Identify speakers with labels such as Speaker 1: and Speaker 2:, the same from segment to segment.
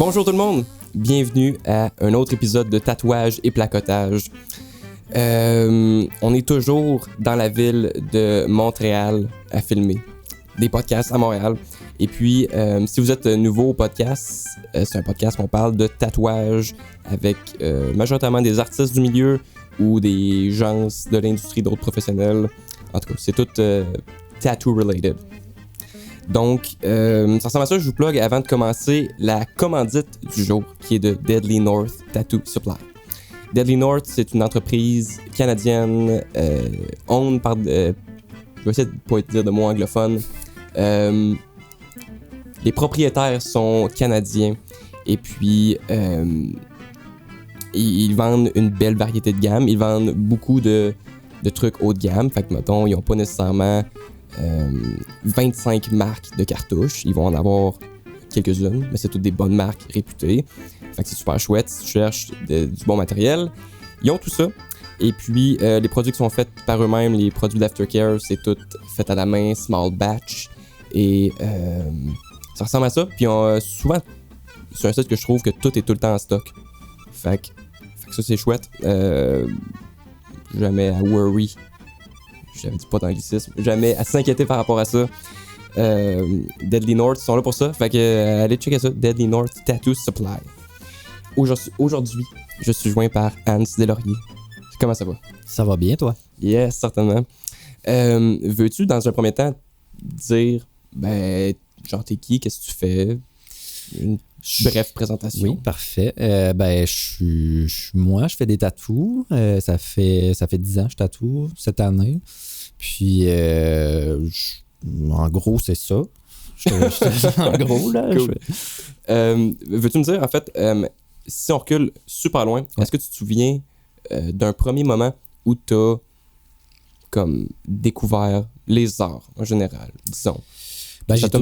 Speaker 1: Bonjour tout le monde, bienvenue à un autre épisode de Tatouage et Placotage. On est toujours dans la ville de Montréal à filmer des podcasts à Montréal. Et puis, si vous êtes nouveau au podcast, c'est un podcast où on parle de tatouage avec majoritairement des artistes du milieu ou des gens de l'industrie, d'autres professionnels. En tout cas, c'est tout tattoo related. Donc, ça ressemble à ça, je vous plug avant de commencer la commandite du jour qui est de Deadly North Tattoo Supply. Deadly North, c'est une entreprise canadienne owned par... je vais essayer de ne pas dire de mots anglophones. Les propriétaires sont canadiens et puis ils vendent une belle variété de gamme. Ils vendent beaucoup de trucs haut de gamme. Fait que, mettons, ils n'ont pas nécessairement 25 marques de cartouches. Ils vont en avoir quelques-unes, mais c'est toutes des bonnes marques réputées. Fait que c'est super chouette si tu cherches du bon matériel. Ils ont tout ça. Et puis, les produits qui sont faits par eux-mêmes, les produits d'aftercare, c'est tout fait à la main, small batch. Et ça ressemble à ça. Puis souvent, c'est un site que je trouve que tout est tout le temps en stock. Fait que ça, c'est chouette. Jamais à worry. J'avais dit pas d'anglicisme. Jamais à s'inquiéter par rapport à ça. Deadly North sont là pour ça. Fait que allez checker ça. Deadly North Tattoo Supply. Aujourd'hui, je suis joint par Hans Delaurier. Comment ça va?
Speaker 2: Ça va bien, toi?
Speaker 1: Yes, certainement. Veux-tu, dans un premier temps, dire, genre, t'es qui? Qu'est-ce que tu fais? Une brève présentation.
Speaker 2: Oui, parfait. Je suis moi, je fais des tatous. Ça fait 10 ans que je tatoue cette année. Puis, en gros, c'est ça. En gros, là.
Speaker 1: Cool. Veux-tu me dire, en fait, si on recule super loin, est-ce que tu te souviens d'un premier moment où t'as comme découvert les arts en général, disons?
Speaker 2: J'ai tout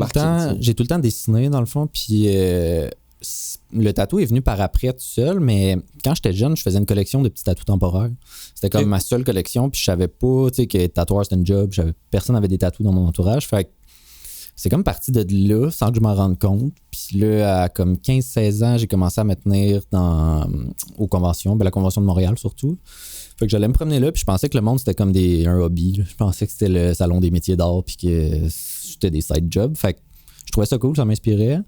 Speaker 2: le temps dessiné, dans le fond, puis le tatou est venu par après tout seul, mais quand j'étais jeune, je faisais une collection de petits tatous temporaires. C'était comme ma seule collection, puis je savais pas que tatoueur, c'était une job. Personne n'avait des tatous dans mon entourage, fait que c'est comme parti de là, sans que je m'en rende compte. Puis là, à comme 15-16 ans, j'ai commencé à me tenir aux conventions, la convention de Montréal surtout. Fait que j'allais me promener là, puis je pensais que le monde, c'était comme un hobby. Là. Je pensais que c'était le salon des métiers d'art, puis que c'était des side jobs. Fait que je trouvais ça cool, ça m'inspirait.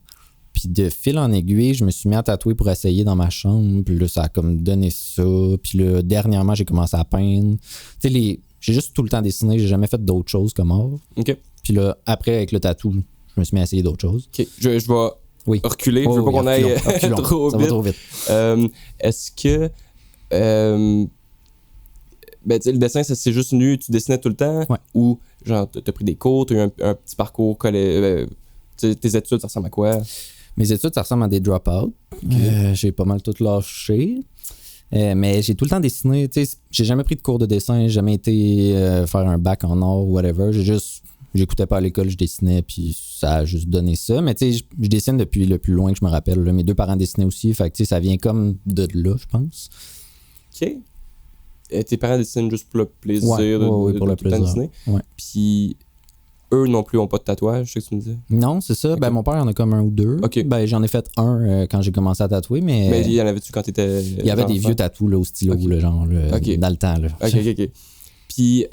Speaker 2: Puis de fil en aiguille, je me suis mis à tatouer pour essayer dans ma chambre. Puis là, ça a comme donné ça. Puis là, dernièrement, j'ai commencé à peindre. Tu sais, j'ai juste tout le temps dessiné. J'ai jamais fait d'autres choses comme art.
Speaker 1: OK.
Speaker 2: Puis là, après, avec le tatou, je me suis mis à essayer d'autres choses.
Speaker 1: OK. Je vais reculer. Je veux pas qu'on aille trop vite.
Speaker 2: Ça va trop vite.
Speaker 1: Est-ce que... le dessin, ça c'est juste nu, tu dessinais tout le temps?
Speaker 2: Ouais.
Speaker 1: Ou genre, t'as pris des cours, t'as eu un petit parcours, tes études, ça ressemble à quoi?
Speaker 2: Mes études, ça ressemble à des drop-out. Okay. J'ai pas mal tout lâché. Mais j'ai tout le temps dessiné. J'ai jamais pris de cours de dessin, j'ai jamais été faire un bac en art ou whatever. J'écoutais pas à l'école, je dessinais, puis ça a juste donné ça. Mais tu sais, je dessine depuis le plus loin que je me rappelle. Là. Mes deux parents dessinaient aussi, fait que ça vient comme de là, je pense.
Speaker 1: OK. Tes parents dessinent juste pour le plaisir
Speaker 2: pour le plaisir.
Speaker 1: Dessiner.
Speaker 2: Ouais.
Speaker 1: Puis eux non plus ont pas de tatouage, c'est ce que tu me disais?
Speaker 2: Non, c'est ça. Okay. Mon père en a comme un ou deux.
Speaker 1: Okay.
Speaker 2: J'en ai fait un quand j'ai commencé à tatouer, mais...
Speaker 1: Mais il y en avait-tu quand t'étais...
Speaker 2: Il y avait des vieux tatous là, au stylo,
Speaker 1: okay.
Speaker 2: là, genre, là,
Speaker 1: okay.
Speaker 2: dans le temps. Là.
Speaker 1: OK. Puis,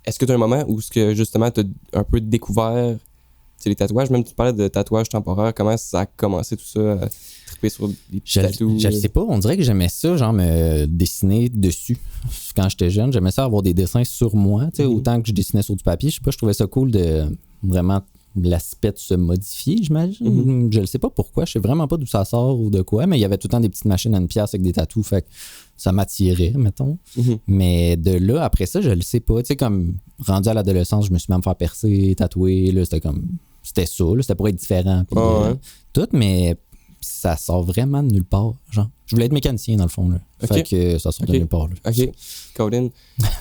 Speaker 1: est-ce que tu as un moment où justement tu as un peu découvert les tatouages? Même tu parlais de tatouage temporaire, comment ça a commencé tout ça? Triper sur des petits tatous?
Speaker 2: Je sais pas, on dirait que j'aimais ça, genre me dessiner dessus. Quand j'étais jeune, j'aimais ça avoir des dessins sur moi, autant que je dessinais sur du papier. Je sais pas, je trouvais ça cool de vraiment l'aspect de se modifier, j'imagine. Je ne sais pas pourquoi, je sais vraiment pas d'où ça sort ou de quoi, mais il y avait tout le temps des petites machines à une pièce avec des tatous, fait que ça m'attirait, mettons. Mais de là, après ça, je le sais pas. Tu sais, comme rendu à l'adolescence, je me suis même fait percer, tatouer, là, c'était ça, là, c'était pour être différent. Puis, tout, mais ça sort vraiment de nulle part, genre. Je voulais être mécanicien, dans le fond, là.
Speaker 1: Okay.
Speaker 2: Fait que ça sort de nulle part, là.
Speaker 1: OK. Colin.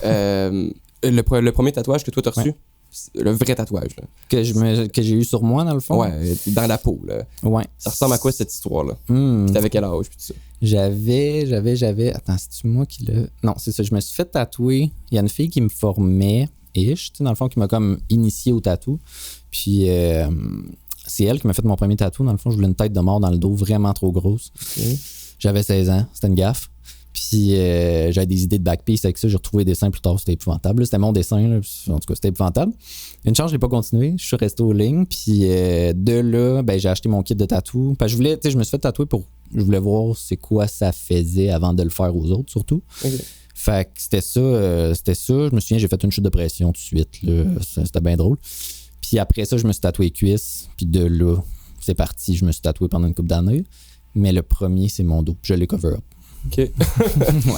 Speaker 1: Le premier tatouage que toi t'as reçu, le vrai tatouage, là.
Speaker 2: Que j'ai eu sur moi, dans le fond?
Speaker 1: Ouais, dans la peau, là.
Speaker 2: Ouais.
Speaker 1: Ça ressemble à quoi, cette histoire-là? Puis t'avais quel âge, puis tout ça?
Speaker 2: J'avais... Attends, c'est-tu moi qui l'a... Non, c'est ça, je me suis fait tatouer. Il y a une fille qui me formait, dans le fond, qui m'a comme initié au tatou. Puis c'est elle qui m'a fait mon premier tatou. Dans le fond, je voulais une tête de mort dans le dos vraiment trop grosse.
Speaker 1: Okay.
Speaker 2: J'avais 16 ans, c'était une gaffe. Puis j'avais des idées de backpiece avec ça. J'ai retrouvé des dessins plus tard, c'était épouvantable. Là, c'était mon dessin, là, en tout cas, c'était épouvantable. Une chance, je l'ai pas continué. Je suis resté aux lignes. Puis de là, j'ai acheté mon kit de tatou. Parce que je me suis fait tatouer je voulais voir c'est quoi ça faisait avant de le faire aux autres, surtout.
Speaker 1: Okay.
Speaker 2: Fait que c'était ça. Je me souviens, j'ai fait une chute de pression tout de suite. Là. C'était bien drôle. Puis après ça, je me suis tatoué cuisse. Puis de là, c'est parti. Je me suis tatoué pendant une couple d'années. Mais le premier, c'est mon dos. Je l'ai cover up.
Speaker 1: OK.
Speaker 2: Ouais,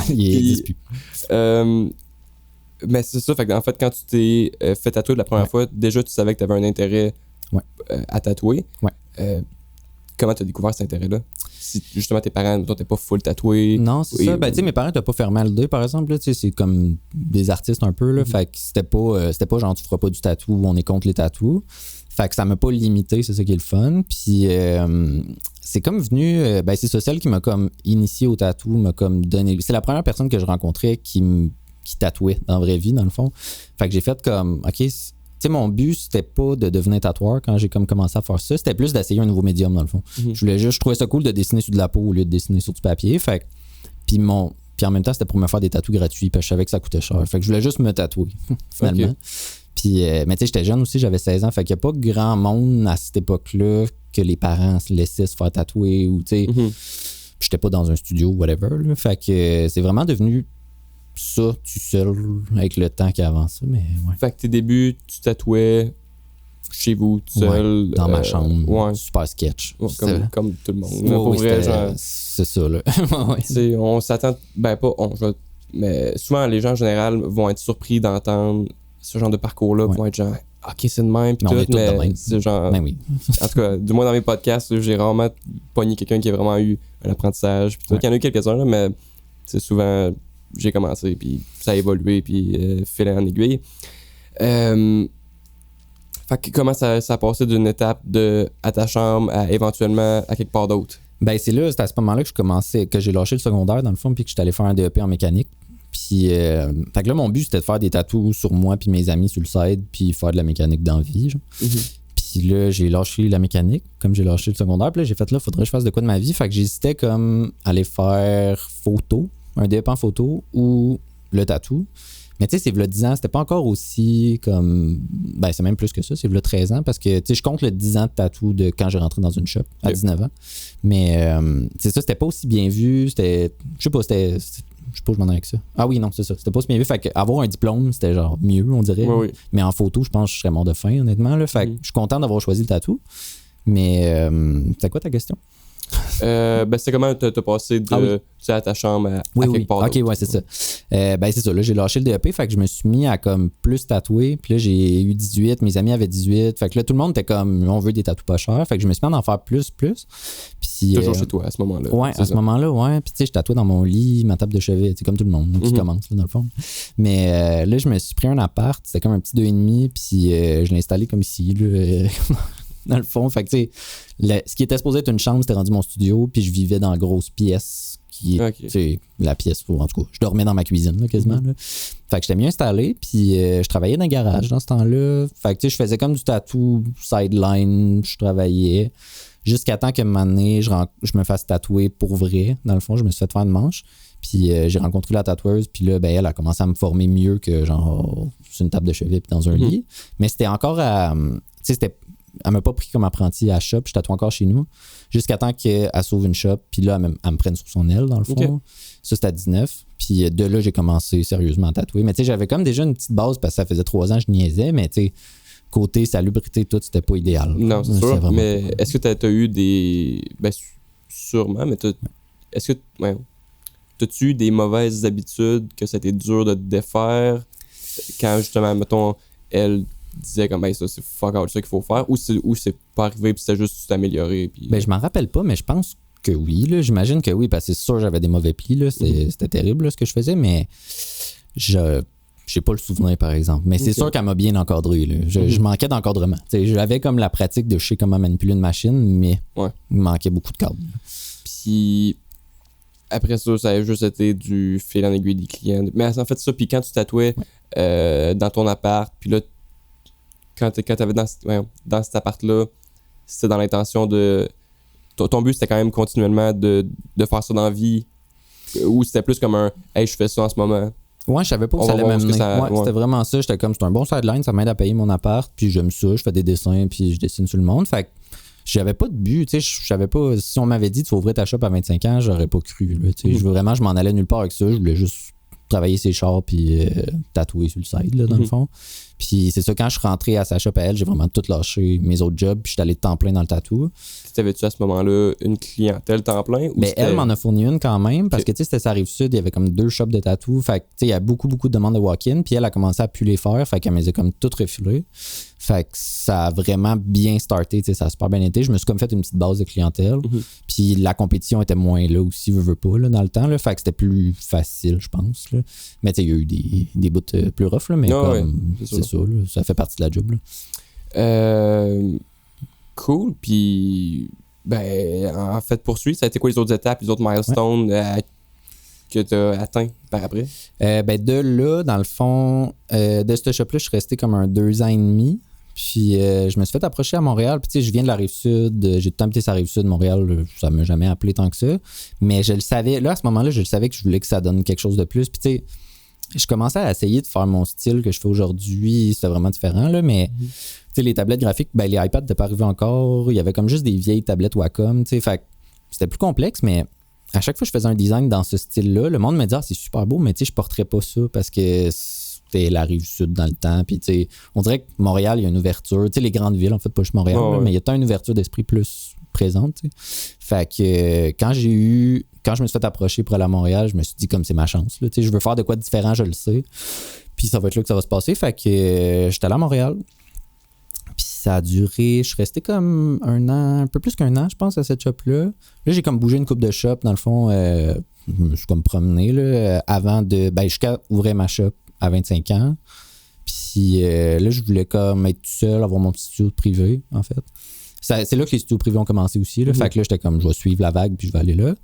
Speaker 2: il existe plus.
Speaker 1: Mais c'est ça, fait en fait, quand tu t'es fait tatouer la première fois, déjà tu savais que tu avais un intérêt à tatouer.
Speaker 2: Ouais.
Speaker 1: Comment tu as découvert cet intérêt-là? Si justement tes parents, toi, t'es pas full tatoué.
Speaker 2: Non, c'est ça. Tu sais, mes parents t'as pas fermé le deux, par exemple. Là, c'est comme des artistes un peu. Là, Fait que c'était pas genre tu feras pas du tatou, on est contre les tatous. Fait que ça m'a pas limité, c'est ça qui est le fun. Puis c'est comme venu, c'est ça, celle qui m'a comme initié au tatou, m'a comme donné. C'est la première personne que je rencontrais qui tatouait dans la vraie vie, dans le fond. Fait que j'ai fait comme, OK, tu sais, mon but, c'était pas de devenir tatoueur quand j'ai comme commencé à faire ça. C'était plus d'essayer un nouveau médium, dans le fond. Je trouvais ça cool de dessiner sur de la peau au lieu de dessiner sur du papier. Fait que, puis en même temps, c'était pour me faire des tatous gratuits, parce que je savais que ça coûtait cher. Fait que je voulais juste me tatouer, finalement. Okay. Puis, mais tu sais, j'étais jeune aussi, j'avais 16 ans. Fait qu'il n'y a pas grand monde à cette époque-là que les parents se laissaient se faire tatouer ou, tu sais, j'étais pas dans un studio, whatever. Là. Fait que c'est vraiment devenu ça, tout seul, avec le temps qui avance. Mais ouais.
Speaker 1: Fait que tes débuts, tu tatouais chez vous, tout seul.
Speaker 2: Dans ma chambre. Super sketch.
Speaker 1: Comme tout le monde. Pour vrai, genre,
Speaker 2: c'est ça, là.
Speaker 1: On s'attend. Mais souvent, les gens en général vont être surpris d'entendre ce genre de parcours-là, vont être genre, OK, c'est de même, pis mais c'est genre.
Speaker 2: Ben oui.
Speaker 1: En tout cas, du moins dans mes podcasts, j'ai rarement pogné quelqu'un qui a vraiment eu un apprentissage. Puis il y en a eu quelques-uns, là, mais c'est souvent, j'ai commencé, puis ça a évolué, puis fil en aiguille. Fait que comment ça a passé d'une étape à ta chambre à éventuellement à quelque part d'autre?
Speaker 2: Ben c'est là, c'est à ce moment-là que j'ai lâché le secondaire dans le fond, puis que je suis allé faire un DEP en mécanique. Puis, fait que là, mon but, c'était de faire des tatous sur moi puis mes amis sur le side, puis faire de la mécanique dans la vie. Puis là, j'ai lâché la mécanique, comme j'ai lâché le secondaire. Puis là, j'ai fait là, faudrait que je fasse de quoi de ma vie. Fait que j'hésitais comme aller faire photo, un DEP en photo ou le tatou. Mais tu sais, c'est v'là 10 ans, c'était pas encore aussi comme. Ben, c'est même plus que ça, c'est v'là 13 ans parce que tu sais, je compte le 10 ans de tatou de quand j'ai rentré dans une shop à 19 ans. Mais c'est ça, c'était pas aussi bien vu. C'était. Je sais pas, je sais pas où je m'en ai avec ça. Ah oui, non, c'est ça. C'était pas aussi bien vu. Fait qu'avoir un diplôme, c'était genre mieux, on dirait.
Speaker 1: Oui.
Speaker 2: Mais en photo, je pense que je serais mort de faim, honnêtement. Là. Fait que je suis content d'avoir choisi le tatou. Mais c'est quoi ta question?
Speaker 1: C'est comment t'as passé à ta chambre à quelque part d'autre.
Speaker 2: OK, ouais, c'est ça. C'est ça. Là, j'ai lâché le DEP. Fait que je me suis mis à comme plus tatouer. Puis là, j'ai eu 18. Mes amis avaient 18. Fait que là, tout le monde était comme, on veut des tatous pas chers. Fait que je me suis mis à en faire plus. Puis,
Speaker 1: toujours chez toi à ce moment-là.
Speaker 2: Ouais, à ce moment-là, ouais. Puis tu sais, je tatouais dans mon lit, ma table de chevet. C'est comme tout le monde qui commence, là, dans le fond. Mais là, je me suis pris un appart. C'était comme un petit 2,5. Puis je l'ai installé comme ici, là. Dans le fond, fait que tu sais, ce qui était supposé être une chambre, c'était rendu mon studio, puis je vivais dans la grosse pièce qui est, tu sais, la pièce pour, en tout cas, je dormais dans ma cuisine, là, quasiment, là. Fait que j'étais mieux installé, puis je travaillais dans le garage dans ce temps-là. Fait que tu sais, je faisais comme du tatou, sideline, je travaillais, jusqu'à temps que un moment donné, je me fasse tatouer pour vrai. Dans le fond, je me suis fait faire une manche, puis j'ai rencontré la tatoueuse, puis là, elle a commencé à me former mieux que genre sur une table de chevet puis dans un lit. Mais c'était encore à, tu sais, elle m'a pas pris comme apprenti à shop, je tatoue encore chez nous, jusqu'à temps qu'elle sauve une shop, puis là, elle me prenne sous son aile, dans le fond. Okay. Ça, c'était à 19. Puis de là, j'ai commencé sérieusement à tatouer. Mais tu sais, j'avais comme déjà une petite base, parce que ça faisait 3 ans que je niaisais, mais tu sais, côté salubrité, tout, c'était pas idéal.
Speaker 1: Non, c'est sûr, vraiment... mais est-ce que t'as eu des... Ben, sûrement, mais est-ce que... Ouais. T'as-tu eu des mauvaises habitudes que ça a été dur de te défaire quand, justement, mettons, elle... disait comme ça c'est fuck out ça qu'il faut faire ou c'est pas arrivé puis c'était juste t'améliorer puis...
Speaker 2: Ben je m'en rappelle pas mais je pense que oui là, j'imagine que oui parce que c'est sûr j'avais des mauvais plis là, c'était terrible là, ce que je faisais mais j'ai pas le souvenir par exemple mais c'est sûr qu'elle m'a bien encadré là. Je manquais d'encadrement, j'avais comme la pratique de je sais comment manipuler une machine mais il me manquait beaucoup de cadre.
Speaker 1: Puis après ça a juste été du fil en aiguille des clients mais en fait ça puis quand tu tatouais dans ton appart puis là quand t'avais dans cet appart-là, c'était dans l'intention de... Ton but, c'était quand même continuellement de faire ça dans la vie, ou c'était plus comme un « Hey, je fais ça en ce moment ».
Speaker 2: Ouais, je savais pas où ça allait m'amener. C'était vraiment ça. J'étais comme, c'est un bon sideline, ça m'aide à payer mon appart, puis j'aime ça, je fais des dessins, puis je dessine sur le monde. Fait que j'avais pas de but, tu sais, je savais pas, si on m'avait dit tu vas ouvrir ta shop à 25 ans, j'aurais pas cru, là, tu sais. Je m'en allais nulle part avec ça, je voulais juste travailler ses chars puis tatouer sur le side, là, dans le fond. Puis c'est ça, quand je suis rentré à sa shop à elle, j'ai vraiment tout lâché mes autres jobs, puis j'étais allé de temps plein dans le tatou.
Speaker 1: T'avais-tu à ce moment-là une clientèle temps plein?
Speaker 2: Ben, elle m'en a fourni une quand même, parce que tu sais, c'était sa Rive-Sud, il y avait comme 2 shops de tatou. Fait que tu sais, il y a beaucoup de demandes de walk-in, puis elle a commencé à plus les faire, fait qu'elle me les a comme toutes refilées. Fait que ça a vraiment bien starté, tu sais, ça a super bien été. Je me suis comme fait une petite base de clientèle, puis la compétition était moins là aussi, veux pas, là, dans le temps, là, fait que c'était plus facile, je pense, là. Mais tu sais, il y a eu des bouts plus rough, là, mais c'est ça, là, ça fait partie de la job, là.
Speaker 1: Cool, puis ben en fait poursuivre, ça a été quoi les autres étapes, les autres milestones que tu as atteints par après?
Speaker 2: Ben de là, dans le fond, de ce shop-là, je suis resté comme 2 ans et demi. Puis je me suis fait approcher à Montréal. Puis tu sais, je viens de la Rive-Sud. J'ai tout le temps habité sa Rive-Sud. Montréal, ça ne m'a jamais appelé tant que ça. Mais je le savais. Là, à ce moment-là, je le savais que je voulais que ça donne quelque chose de plus. Puis tu sais, je commençais à essayer de faire mon style que je fais aujourd'hui. C'était vraiment différent, là. Mais tu sais, les tablettes graphiques, ben les iPads n'étaient pas arrivés encore. Il y avait comme juste des vieilles tablettes Wacom. Tu sais, fait que c'était plus complexe, mais à chaque fois que je faisais un design dans ce style-là, le monde me disait « Ah, c'est super beau, mais tu sais, je porterais pas ça parce que c'était la Rive-Sud dans le temps. » Puis tu sais, on dirait que Montréal, il y a une ouverture. Tu sais, les grandes villes, en fait, pas juste Montréal, là, mais il y a tant une ouverture d'esprit plus présente. Tu sais. Fait que quand je me suis fait approcher pour aller à Montréal, je me suis dit comme c'est ma chance. Là, tu sais, je veux faire de quoi de différent, je le sais. Puis ça va être là que ça va se passer. Fait que j'étais allé à Montréal. Puis ça a duré, je suis resté comme 1 an, un peu plus qu'1 an, je pense, à cette shop-là. Là, j'ai comme bougé une coupe de shop, dans le fond, je me suis comme promené, là, avant de, jusqu'à ouvrir ma shop à 25 ans. Puis là, je voulais comme être tout seul, avoir mon petit studio privé, en fait. C'est là que les studios privés ont commencé aussi, là. Fait que là, j'étais comme, je vais suivre la vague, puis je vais aller là.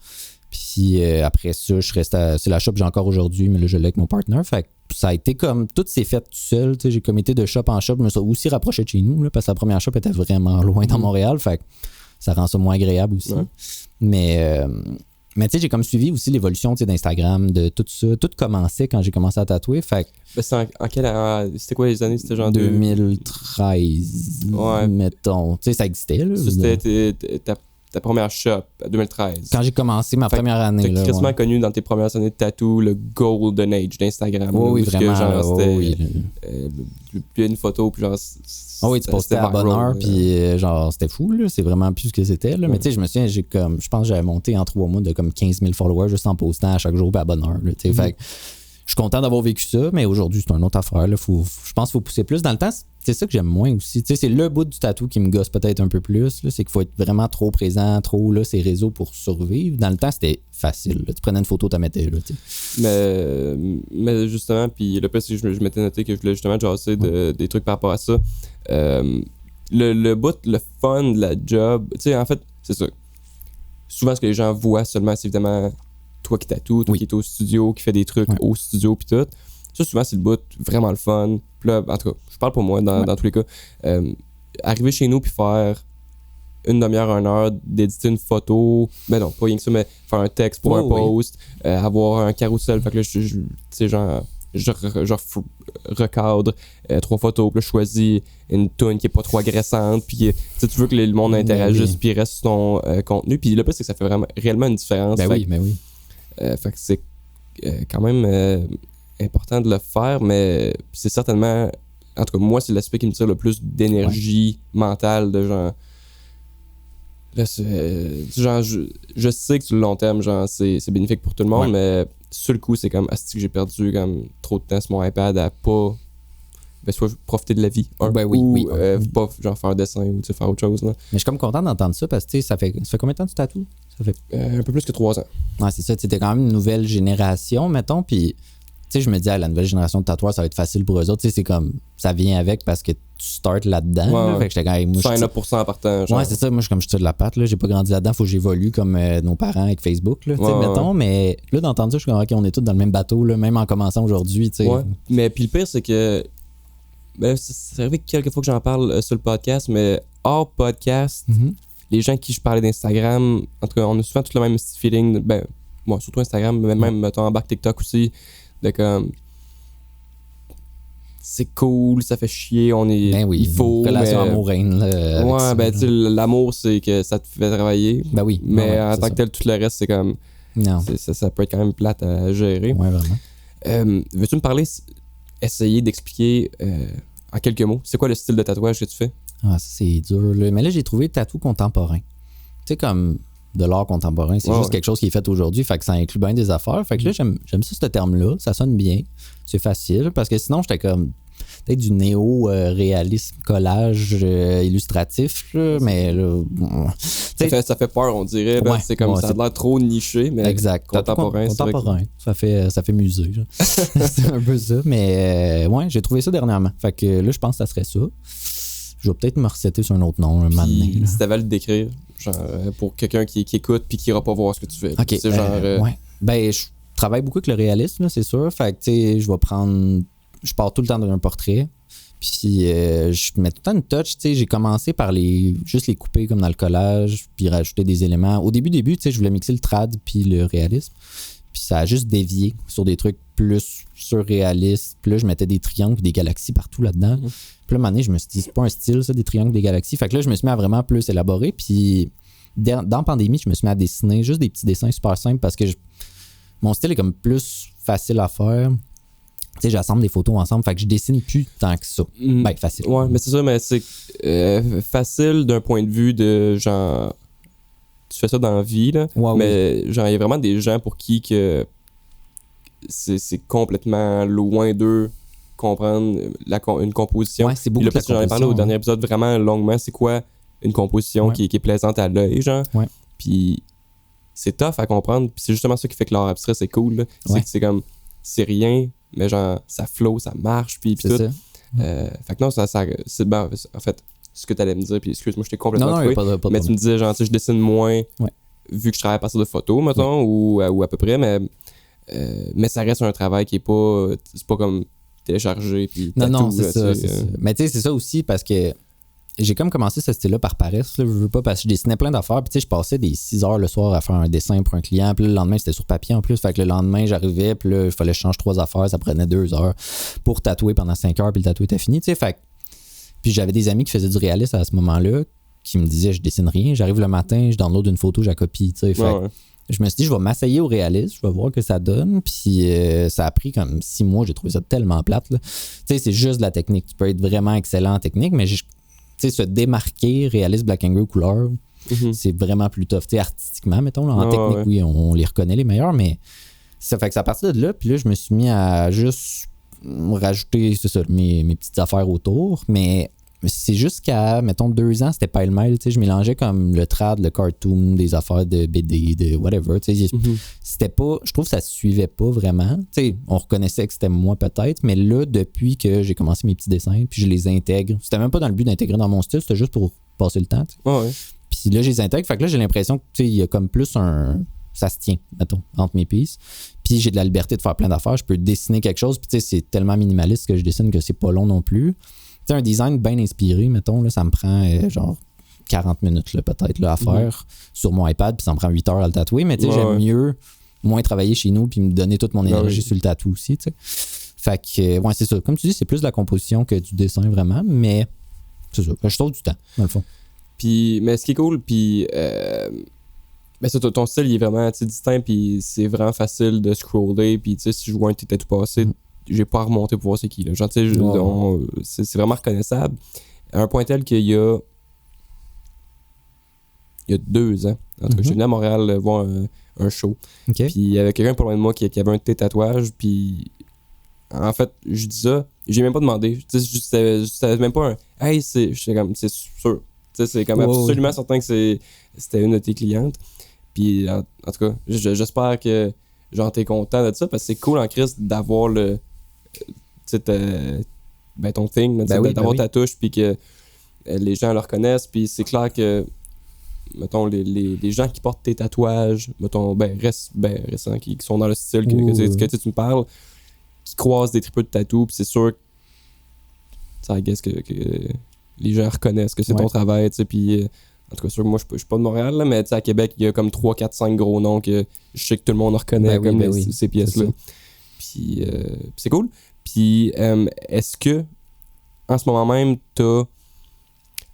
Speaker 2: Puis après ça, je reste c'est la shop que j'ai encore aujourd'hui, mais là, je l'ai avec mon partner. Fait que ça a été comme, tout s'est fait tout seul. J'ai comme été de shop en shop. Je me suis aussi rapproché de chez nous, là, parce que la première shop était vraiment loin dans Montréal. Fait que ça rend ça moins agréable aussi. Ouais. Mais tu sais, j'ai comme suivi aussi l'évolution d'Instagram, de tout ça. Tout commençait quand j'ai commencé à tatouer. Fait que
Speaker 1: en quelle année? C'était quoi les années? C'était genre
Speaker 2: 2013, mettons. Tu sais, ça existait. Là,
Speaker 1: ça, c'était ta première shop, 2013.
Speaker 2: Quand j'ai commencé ma première année.
Speaker 1: T'as quasiment connu dans tes premières années de tatou le golden age d'Instagram.
Speaker 2: Oui, vraiment.
Speaker 1: Genre, c'était une photo, puis genre...
Speaker 2: oui, tu postais à bonne heure, puis genre, c'était fou, là. C'est vraiment plus ce que c'était, là. Mais tu sais, je me souviens, je pense que j'avais monté en 3 mois de comme 15 000 followers juste en postant à chaque jour, puis à bonne heure, là. Tu sais, fait que je suis content d'avoir vécu ça, mais aujourd'hui, c'est une autre affaire, là. Je pense qu'il faut pousser plus. Dans le temps, c'est ça que j'aime moins aussi. Tu sais, c'est le bout du tatou qui me gosse peut-être un peu plus, là. C'est qu'il faut être vraiment trop présent, trop là, ces réseaux pour survivre. Dans le temps, c'était facile, là. Tu prenais une photo, tu la mettais, là, tu
Speaker 1: sais. Mais justement, puis le plus, c'est que je m'étais noté que je voulais justement jaser des trucs par rapport à ça. Le bout, le fun de la job, tu sais, en fait, c'est ça. Souvent, ce que les gens voient seulement, c'est évidemment toi qui tatoues, toi qui es au studio, qui fait des trucs au studio, puis tout. Ça, souvent, c'est le bout vraiment le fun. Puis là, en tout cas, je parle pour moi dans tous les cas. Arriver chez nous puis faire une demi-heure, 1 heure d'éditer une photo, ben non, pas rien que ça, mais faire un texte pour un post, avoir un carrousel, fait que là, tu sais, genre, je recadre 3 photos, puis là, je choisis une toune qui est pas trop agressante, puis tu veux que le monde interagisse, puis reste sur ton contenu, puis le plus, c'est que ça fait vraiment réellement une différence.
Speaker 2: Ben oui.
Speaker 1: Fait que c'est quand même important de le faire, mais c'est certainement, en tout cas, moi, c'est l'aspect qui me tire le plus d'énergie mentale, de genre... Là, genre, je sais que sur le long terme, genre, c'est bénéfique pour tout le monde, mais sur le coup, c'est comme, asti que j'ai perdu comme trop de temps sur mon iPad à pas, soit profiter de la vie, ou pas genre faire un dessin ou faire autre chose. Là.
Speaker 2: Mais je suis comme content d'entendre ça parce que ça fait combien de temps que tu tatoues? Ça fait
Speaker 1: un peu plus que 3 ans.
Speaker 2: Ouais, c'est ça, tu es quand même une nouvelle génération, mettons, puis tu sais, je me dis, la nouvelle génération de tatoueurs, ça va être facile pour eux autres. Tu sais, c'est comme, ça vient avec parce que tu startes là-dedans. Là, fait que j'étais quand même.
Speaker 1: 100% en partant.
Speaker 2: Ouais, c'est ça. Moi, je suis de la patte. Là. J'ai pas grandi là-dedans. Faut que j'évolue comme nos parents avec Facebook. Là, mettons. Mais là, d'entendre ça, je suis comme, OK, on est tous dans le même bateau, là, même en commençant aujourd'hui.
Speaker 1: Ouais. Mais puis le pire, c'est que. Ben, c'est arrivé quelques fois que j'en parle sur le podcast, mais hors podcast, les gens qui je parlais d'Instagram, en tout cas, on a souvent tout le même feeling, ben, moi, surtout Instagram, mais même, mettons, en bac TikTok aussi, de comme, c'est cool, ça fait chier, on est,
Speaker 2: Ben oui,
Speaker 1: il faut,
Speaker 2: relation
Speaker 1: mais,
Speaker 2: amoureuse, là, avec
Speaker 1: ouais,
Speaker 2: ça,
Speaker 1: ben,
Speaker 2: là.
Speaker 1: tu sais, l'amour, c'est que ça te fait travailler,
Speaker 2: Ben oui.
Speaker 1: mais
Speaker 2: ouais,
Speaker 1: en
Speaker 2: c'est
Speaker 1: tant
Speaker 2: ça.
Speaker 1: que tel, tout le reste, c'est comme,
Speaker 2: Non.
Speaker 1: ça peut être quand même plate à gérer.
Speaker 2: Ouais, vraiment.
Speaker 1: Veux-tu me parler, essayer d'expliquer en quelques mots, c'est quoi le style de tatouage que tu fais?
Speaker 2: Ah, ça, c'est dur, là. Mais là, j'ai trouvé tatou contemporain. Tu sais, comme de l'art contemporain, c'est juste quelque chose qui est fait aujourd'hui, fait que ça inclut bien des affaires. Fait que là, j'aime ça, ce terme-là. Ça sonne bien. C'est facile, parce que sinon, j'étais comme peut-être du néo-réalisme, collage illustratif, là, mais là...
Speaker 1: Ça fait peur, on dirait. Là, c'est comme ça a l'air trop niché, mais
Speaker 2: exact.
Speaker 1: contemporain.
Speaker 2: Contemporain. Ça fait musée. C'est un peu ça. Mais ouais, j'ai trouvé ça dernièrement. Fait que là, je pense que ça serait ça. Je vais peut-être me recéter sur un autre nom un moment donné.
Speaker 1: Si t'avais à le décrire, genre pour quelqu'un qui écoute puis qui ira pas voir ce que tu fais.
Speaker 2: OK.
Speaker 1: C'est genre...
Speaker 2: Ouais. Ben, je travaille beaucoup avec le réalisme, là, c'est sûr. Fait que, tu sais, je vais prendre... Je pars tout le temps d'un portrait. Puis, je mets tout le temps une touch. Tu sais, j'ai commencé par juste les couper comme dans le collage, puis rajouter des éléments. Au début, tu sais, je voulais mixer le trad puis le réalisme. Puis ça a juste dévié sur des trucs plus surréalistes. Puis là, je mettais des triangles et des galaxies partout là-dedans. Puis là, à un moment donné, je me suis dit, c'est pas un style, ça, des triangles, des galaxies. Fait que là, je me suis mis à vraiment plus élaborer. Puis dans Pandémie, je me suis mis à dessiner juste des petits dessins super simples parce que mon style est comme plus facile à faire. Tu sais, j'assemble des photos ensemble, fait que je dessine plus tant que ça. Ben, facile.
Speaker 1: Ouais, mais c'est ça, mais c'est facile d'un point de vue de genre... Tu fais ça dans la vie, là.
Speaker 2: Ouais,
Speaker 1: mais genre, il y a vraiment des gens pour qui que c'est complètement loin d'eux comprendre une composition.
Speaker 2: Ouais, c'est beaucoup
Speaker 1: là,
Speaker 2: de la
Speaker 1: parce que j'en ai parlé au dernier épisode vraiment longuement, c'est quoi une composition qui est plaisante à l'œil, genre.
Speaker 2: Ouais.
Speaker 1: Puis c'est tough à comprendre, puis c'est justement ça qui fait que l'art abstrait, c'est cool, là. C'est que c'est comme, c'est rien, mais genre, ça flow, ça marche, puis tout.
Speaker 2: Ça.
Speaker 1: Fait que non, c'est bon, en fait, ce que t'allais me dire, puis excuse-moi, je t'ai complètement
Speaker 2: coupé,
Speaker 1: mais tu me disais, genre, tu sais, je dessine moins, vu que je travaille à partir de photos, mettons, ou à peu près, mais ça reste un travail qui est pas, c'est pas comme télécharger, puis
Speaker 2: non, c'est ça. Mais tu sais, c'est ça aussi, parce que j'ai comme commencé ce style-là par paresse, là, je veux pas, parce que je dessinais plein d'affaires, puis tu sais, je passais des 6 heures le soir à faire un dessin pour un client, puis le lendemain, c'était sur papier en plus, fait que le lendemain, j'arrivais, puis là, il fallait que je change 3 affaires, ça prenait 2 heures pour tatouer pendant 5 heures, puis le tatouage était fini, tu sais, fait que... Puis j'avais des amis qui faisaient du réalisme à ce moment-là, qui me disaient, je dessine rien, j'arrive le matin, je download une photo, je la copie, tu sais, fait je me suis dit, je vais m'essayer au réalisme, je vais voir que ça donne. Puis ça a pris comme 6 mois, j'ai trouvé ça tellement plate. Tu sais, c'est juste de la technique. Tu peux être vraiment excellent en technique, mais tu sais, se démarquer réaliste, black and gray, couleur, c'est vraiment plus tough. Tu sais, artistiquement, mettons, là, en technique, oui, on les reconnaît les meilleurs, mais ça fait que ça partit de là. Puis là, je me suis mis à juste rajouter, c'est ça, mes petites affaires autour, mais c'est juste qu'à, mettons, 2 ans, c'était pas le mail, tu sais, je mélangeais comme le trad, le cartoon, des affaires de BD, de whatever, tu sais, c'était pas, je trouve que ça se suivait pas vraiment, tu sais, on reconnaissait que c'était moi peut-être, mais là, depuis que j'ai commencé mes petits dessins, puis je les intègre, c'était même pas dans le but d'intégrer dans mon style, c'était juste pour passer le temps, tu sais. Puis là, je les intègre, fait que là, j'ai l'impression que, tu sais, il y a comme plus ça se tient, mettons, entre mes pieces. Puis j'ai de la liberté de faire plein d'affaires, je peux dessiner quelque chose, puis tu sais, c'est tellement minimaliste que je dessine que c'est pas long non plus. Tu sais, un design bien inspiré, mettons, là, ça me prend genre 40 minutes là, peut-être là, à faire sur mon iPad, puis ça me prend 8 heures à le tatouer, mais tu sais, j'aime mieux moins travailler chez nous puis me donner toute mon énergie sur le tatou aussi, tu sais. Fait que, ouais, c'est ça. Comme tu dis, c'est plus de la composition que du dessin vraiment, mais c'est ça. Je sauve du temps, dans le fond.
Speaker 1: Puis, mais ce qui est cool, puis ben ça, ton style, il est vraiment distinct, puis c'est vraiment facile de scroller, puis tu sais, si je vois un petit tatou passé, j'ai pas à remonter pour voir c'est qui, là. Genre, tu sais, c'est vraiment reconnaissable. À un point tel qu'il y a 2 ans, en tout cas, j'étais venu à Montréal voir un show. Puis il y avait quelqu'un pas loin de moi qui avait un de tes tatouages, puis en fait, je dis ça, j'ai même pas demandé. Tu sais, je savais même pas un hey, j'étais comme, c'est sûr. Tu sais, c'est comme absolument certain que c'était une de tes clientes. Puis en tout cas, j'espère que genre t'es content de ça, parce que c'est cool en Christ d'avoir le ton thing, d'avoir ta touche, puis que les gens le reconnaissent, puis c'est clair que mettons les gens qui portent tes tatouages, mettons récents, qui sont dans le style que tu me parles, qui croisent des tripeux de tatou, puis c'est sûr que I guess que les gens reconnaissent que c'est ton travail, tu sais, puis en tout cas, sûr que moi, je suis pas de Montréal, là, mais à Québec, il y a comme 3, 4, 5 gros noms que je sais que tout le monde reconnaît ces pièces-là. Puis c'est cool. Puis est-ce que, en ce moment même, t'as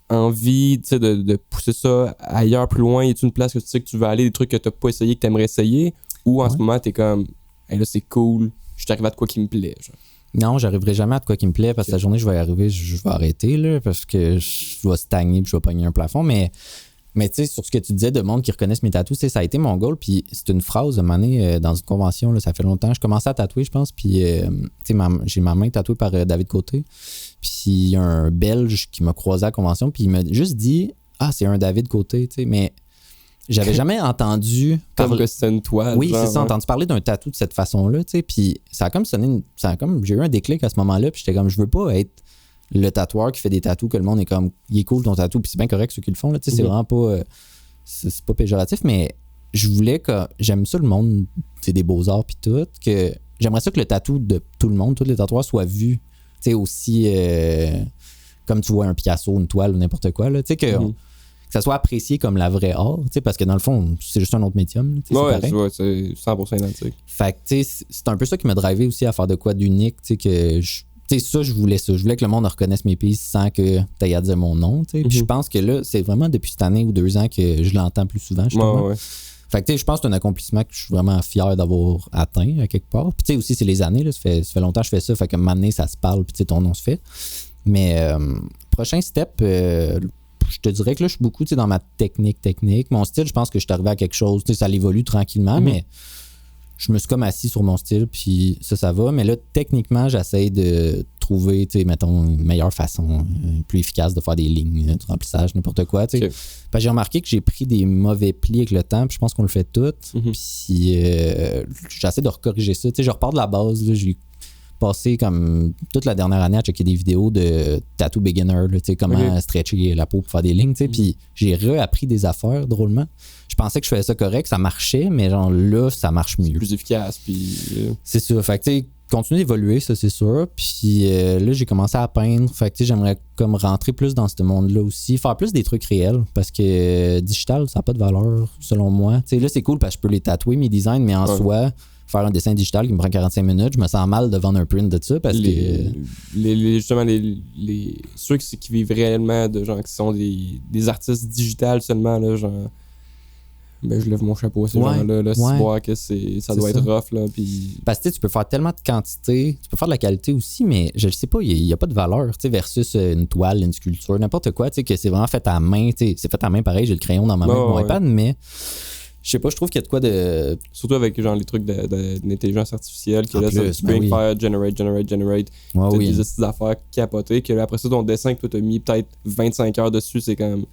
Speaker 1: envie de pousser ça ailleurs, plus loin? Y a-t-il une place que tu sais que tu veux aller, des trucs que t'as pas essayé, que t'aimerais essayer? Ou en ce moment, t'es comme, hey, là, c'est cool, je suis arrivé à de quoi qui me plaît, genre?
Speaker 2: Non, j'arriverai jamais à de quoi qui me plaît parce que la journée je vais y arriver, je vais arrêter là, parce que je vais stagner puis je vais pogner un plafond. Mais tu sais, sur ce que tu disais de monde qui reconnaissent mes tatous, ça a été mon goal. Puis c'est une phrase à un moment donné, dans une convention, là, ça fait longtemps. Je commençais à tatouer, je pense. Puis j'ai ma main tatouée par David Côté. Puis il y a un Belge qui m'a croisé à la convention. Puis il m'a juste dit c'est un David Côté. Mais j'avais jamais entendu
Speaker 1: comme que c'était une toile.
Speaker 2: Oui, c'est ça, entendu parler d'un tatou de cette façon-là, tu sais, puis ça a comme sonné, j'ai eu un déclic à ce moment-là, puis j'étais comme, je veux pas être le tatoueur qui fait des tatous, que le monde est comme, il est cool ton tatou, puis c'est bien correct ceux qui le font, là, tu sais, c'est vraiment pas, c'est pas péjoratif, mais je voulais que, j'aime ça le monde, c'est des beaux-arts puis tout, que j'aimerais ça que le tatou de tout le monde, tous les tatoueurs soient vus, tu sais, aussi, comme tu vois un Picasso, une toile ou n'importe quoi, là, tu sais, que ça soit apprécié comme la vraie art, parce que dans le fond, c'est juste un autre médium.
Speaker 1: C'est 100% identique.
Speaker 2: Fait que, tu sais, c'est un peu ça qui m'a drivé aussi à faire de quoi d'unique, tu sais, que je voulais ça. Je voulais que le monde reconnaisse mes pièces sans que tu aies à dire mon nom, tu sais. Puis je pense que là, c'est vraiment depuis cette année ou 2 ans que je l'entends plus souvent, justement. Fait que, tu sais, je pense que c'est un accomplissement que je suis vraiment fier d'avoir atteint à quelque part. Puis, tu sais, aussi, c'est les années, là. Ça fait longtemps que je fais ça. Fait que maintenant, ça se parle, puis, tu sais, ton nom se fait. Mais, prochain step, je te dirais que là, je suis beaucoup dans ma technique. Mon style, je pense que je suis arrivé à quelque chose. Ça l'évolue tranquillement, mais je me suis comme assis sur mon style, puis ça va. Mais là, techniquement, j'essaie de trouver, mettons, une meilleure façon plus efficace de faire des lignes, du remplissage, n'importe quoi. Okay. Parce que j'ai remarqué que j'ai pris des mauvais plis avec le temps, puis je pense qu'on le fait tout. Puis j'essaie de recorriger ça. Je repars de la base, là, j'ai passé comme toute la dernière année à checker des vidéos de tattoo beginner, là, comment stretcher la peau pour faire des lignes, puis j'ai réappris des affaires drôlement. Je pensais que je faisais ça correct, ça marchait, mais genre là, ça marche mieux.
Speaker 1: C'est plus efficace, puis...
Speaker 2: C'est sûr, fait que tu sais, continuer d'évoluer, ça c'est sûr, puis là, j'ai commencé à peindre, fait que tu sais, j'aimerais comme rentrer plus dans ce monde-là aussi, faire plus des trucs réels, parce que digital, ça n'a pas de valeur, selon moi. Tu sais, là, c'est cool parce que je peux les tatouer, mes designs, mais en soi... faire un dessin digital qui me prend 45 minutes, je me sens mal de vendre un print de ça parce que...
Speaker 1: Justement, ceux qui vivent réellement de gens qui sont des artistes digitales seulement, là, genre... Ben, je lève mon chapeau à ces gens-là, là, si voir que ça doit être rough, là, puis...
Speaker 2: Parce que tu peux faire tellement de quantité, tu peux faire de la qualité aussi, mais je ne sais pas, il n'y a pas de valeur, tu sais, versus une toile, une sculpture, n'importe quoi, tu sais, que c'est vraiment fait à main, tu sais, c'est fait à main pareil, j'ai le crayon dans ma main avec mon iPad, mais... Je sais pas, je trouve qu'il y a de quoi de...
Speaker 1: Surtout avec genre les trucs d'intelligence artificielle, que là, tu peux faire generate. T'as des petites affaires capotées, que là, après ça, ton dessin que toi t'as mis peut-être 25 heures dessus, c'est comme...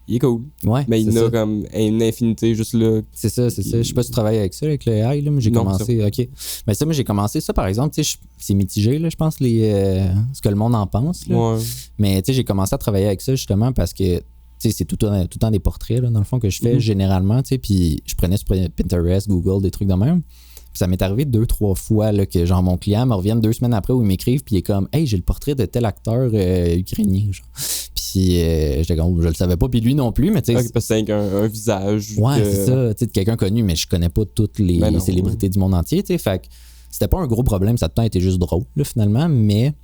Speaker 1: Il est cool.
Speaker 2: Ouais,
Speaker 1: mais il a comme une infinité juste là.
Speaker 2: C'est ça. Je sais pas si tu travailles avec ça, avec le AI, là, mais j'ai commencé... OK. Mais ça, moi, j'ai commencé ça, par exemple, tu sais, c'est mitigé, là, je pense, ce que le monde en pense. Là. Mais tu sais, j'ai commencé à travailler avec ça, justement, parce que c'est tout le temps des portraits, là, dans le fond, que je fais généralement, puis je prenais sur Pinterest, Google, des trucs de même. Puis ça m'est arrivé 2-3 fois là, que genre mon client me revienne 2 semaines après où il m'écrive, puis il est comme « Hey, j'ai le portrait de tel acteur ukrainien. » Puis j'étais comme, je le savais pas, puis lui non plus, mais tu sais...
Speaker 1: parce que c'est un visage.
Speaker 2: Ouais, c'est ça, tu sais, de quelqu'un connu, mais je connais pas toutes les célébrités du monde entier, tu sais, fait que c'était pas un gros problème, ça a tout le temps été juste drôle, là, finalement, mais...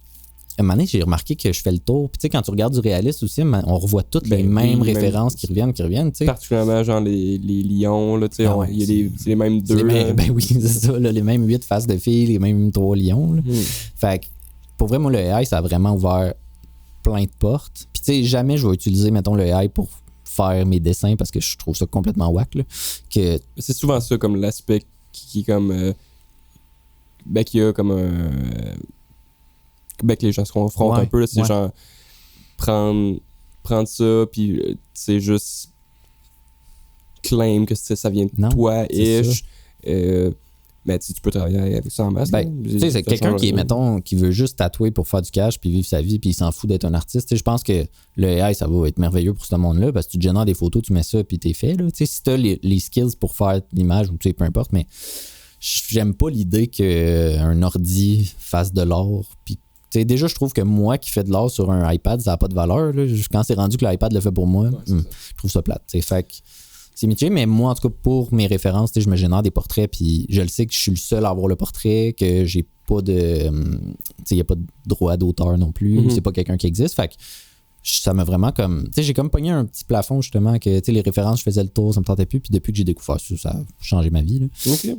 Speaker 2: À un moment donné, j'ai remarqué que je fais le tour. Puis tu sais, quand tu regardes du réaliste aussi, on revoit toutes les mêmes références qui reviennent, tu sais.
Speaker 1: Particulièrement, genre les lions, là, tu sais, il y a les mêmes 2.
Speaker 2: Ben oui, c'est ça, là, les mêmes 8 faces de filles, les mêmes 3 lions. Là. Fait que, pour vrai, moi, le AI, ça a vraiment ouvert plein de portes. Puis tu sais, jamais je vais utiliser, mettons, le AI pour faire mes dessins parce que je trouve ça complètement whack, là.
Speaker 1: C'est souvent ça, comme l'aspect qui est comme... qui a comme un... que les gens se confrontent un peu, là, c'est genre prendre ça, puis c'est juste claim que ça vient de toi-ish. Mais tu peux travailler avec ça en masse.
Speaker 2: Tu sais, c'est quelqu'un qui, mettons, qui veut juste tatouer pour faire du cash, puis vivre sa vie, puis il s'en fout d'être un artiste. Je pense que le AI, ça va être merveilleux pour ce monde-là, parce que tu génères des photos, tu mets ça, puis t'es fait. Là. Si t'as les skills pour faire l'image, ou tu sais, peu importe, mais j'aime pas l'idée qu'un ordi fasse de l'art, puis sais, déjà, je trouve que moi qui fais de l'art sur un iPad, ça n'a pas de valeur. Là. Quand c'est rendu que l'iPad le fait pour moi, je trouve ça plate. Fait que c'est mitigé, mais moi, en tout cas, pour mes références, je me génère des portraits, puis je le sais que je suis le seul à avoir le portrait, que j'ai pas de... il n'y a pas de droit d'auteur non plus, c'est pas quelqu'un qui existe. Fait que ça m'a vraiment comme... Tu sais, j'ai comme pogné un petit plafond, justement, que, tu sais, les références, je faisais le tour, ça me tentait plus, puis depuis que j'ai découvert ça, ça a changé ma vie. Là.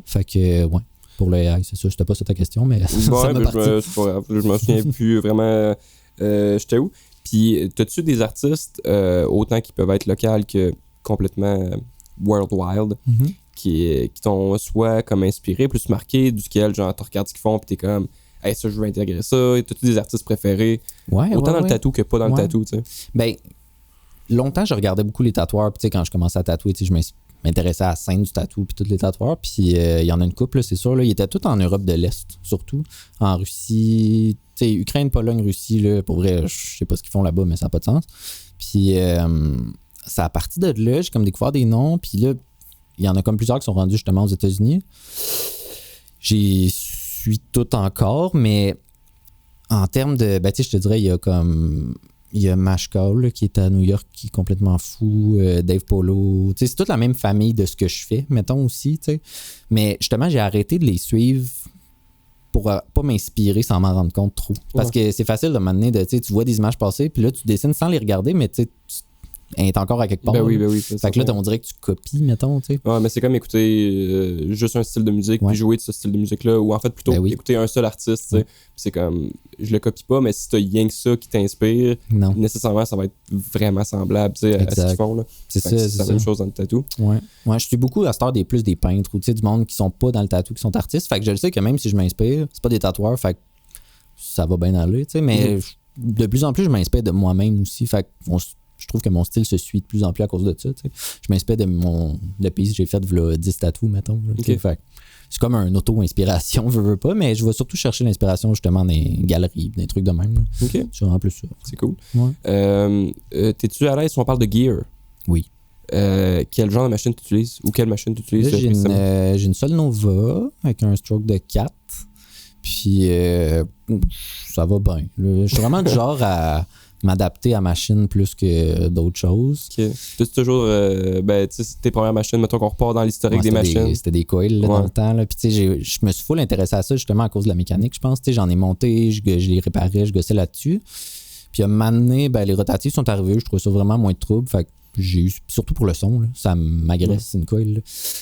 Speaker 2: Fait que, ouais. Pour le AI, c'est ça. C'était pas ça ta question, mais ça m'a parti.
Speaker 1: C'est pas grave. Je me souviens plus vraiment j'étais où. Puis, t'as-tu des artistes, autant qui peuvent être locaux que complètement worldwide, qui t'ont soit comme inspiré, plus marqué, duquel, genre, tu regardes ce qu'ils font, puis t'es comme, hey, ça, je veux intégrer ça. T'as-tu des artistes préférés? Autant dans le tatou que pas dans le tatou, tu sais.
Speaker 2: Ben, longtemps, je regardais beaucoup les tatoueurs, puis tu sais, quand je commençais à tatouer, tu sais, je m'intéressais à la scène du tatou puis tous les tatoueurs, puis il y en a une couple, c'est sûr, là, ils étaient tous en Europe de l'Est, surtout, en Russie, tu sais, Ukraine, Pologne, Russie, là, pour vrai, je sais pas ce qu'ils font là-bas, mais ça n'a pas de sens. Puis ça a parti de là, j'ai comme découvert des noms, puis là, il y en a comme plusieurs qui sont rendus justement aux États-Unis. J'y suis tout encore, mais en termes de, ben tu sais, je te dirais, il y a Mashcall là, qui est à New York, qui est complètement fou, Dave Polo. C'est toute la même famille de ce que je fais, mettons aussi. T'sais. Mais justement, j'ai arrêté de les suivre pour pas m'inspirer sans m'en rendre compte trop. Parce que c'est facile de m'amener de, tu vois des images passer, puis là, tu dessines sans les regarder, mais tu est encore à quelque part.
Speaker 1: Ben oui.
Speaker 2: Fait que là, on dirait que tu copies, mettons, tu sais.
Speaker 1: Ouais, mais c'est comme écouter juste un style de musique, puis jouer de ce style de musique-là, ou en fait, plutôt écouter un seul artiste, tu sais. C'est comme, je le copie pas, mais si t'as rien que ça qui t'inspire, nécessairement, ça va être vraiment semblable, tu sais, à ce qu'ils font, là.
Speaker 2: C'est
Speaker 1: la même chose dans le tatou.
Speaker 2: Ouais, je suis beaucoup à cette heure des peintres, ou tu sais, du monde qui sont pas dans le tatou, qui sont artistes. Fait que je le sais que même si je m'inspire, c'est pas des tatoueurs, fait que ça va bien aller, tu sais, mais de plus en plus, je m'inspire de moi-même aussi, fait que je trouve que mon style se suit de plus en plus à cause de ça. T'sais. Je m'inspire de pays que j'ai fait de 10 tatous, mettons. Fait, c'est comme un auto-inspiration, je veux pas, mais je vais surtout chercher l'inspiration justement dans les galeries, des trucs de même. Là. C'est vraiment plus ça.
Speaker 1: C'est cool. T'es-tu à l'aise si on parle de gear?
Speaker 2: Oui.
Speaker 1: Quel genre de machine tu utilises? Ou quelle machine tu utilises?
Speaker 2: J'ai une seule Nova avec un stroke de 4. Puis ça va bien. Je suis vraiment du genre à m'adapter à machine plus que d'autres choses.
Speaker 1: Tu toujours, tes premières machines, mettons qu'on repart dans l'historique des machines.
Speaker 2: C'était des coils dans le temps. Là. Puis tu sais, je me suis full intéressé à ça justement à cause de la mécanique, je pense. J'en ai monté, je les réparais, je gossais là-dessus. Puis à un moment donné, les rotatives sont arrivées, je trouvais ça vraiment moins de trouble. Fait que j'ai eu, surtout pour le son, là, ça m'agresse une coil. Là.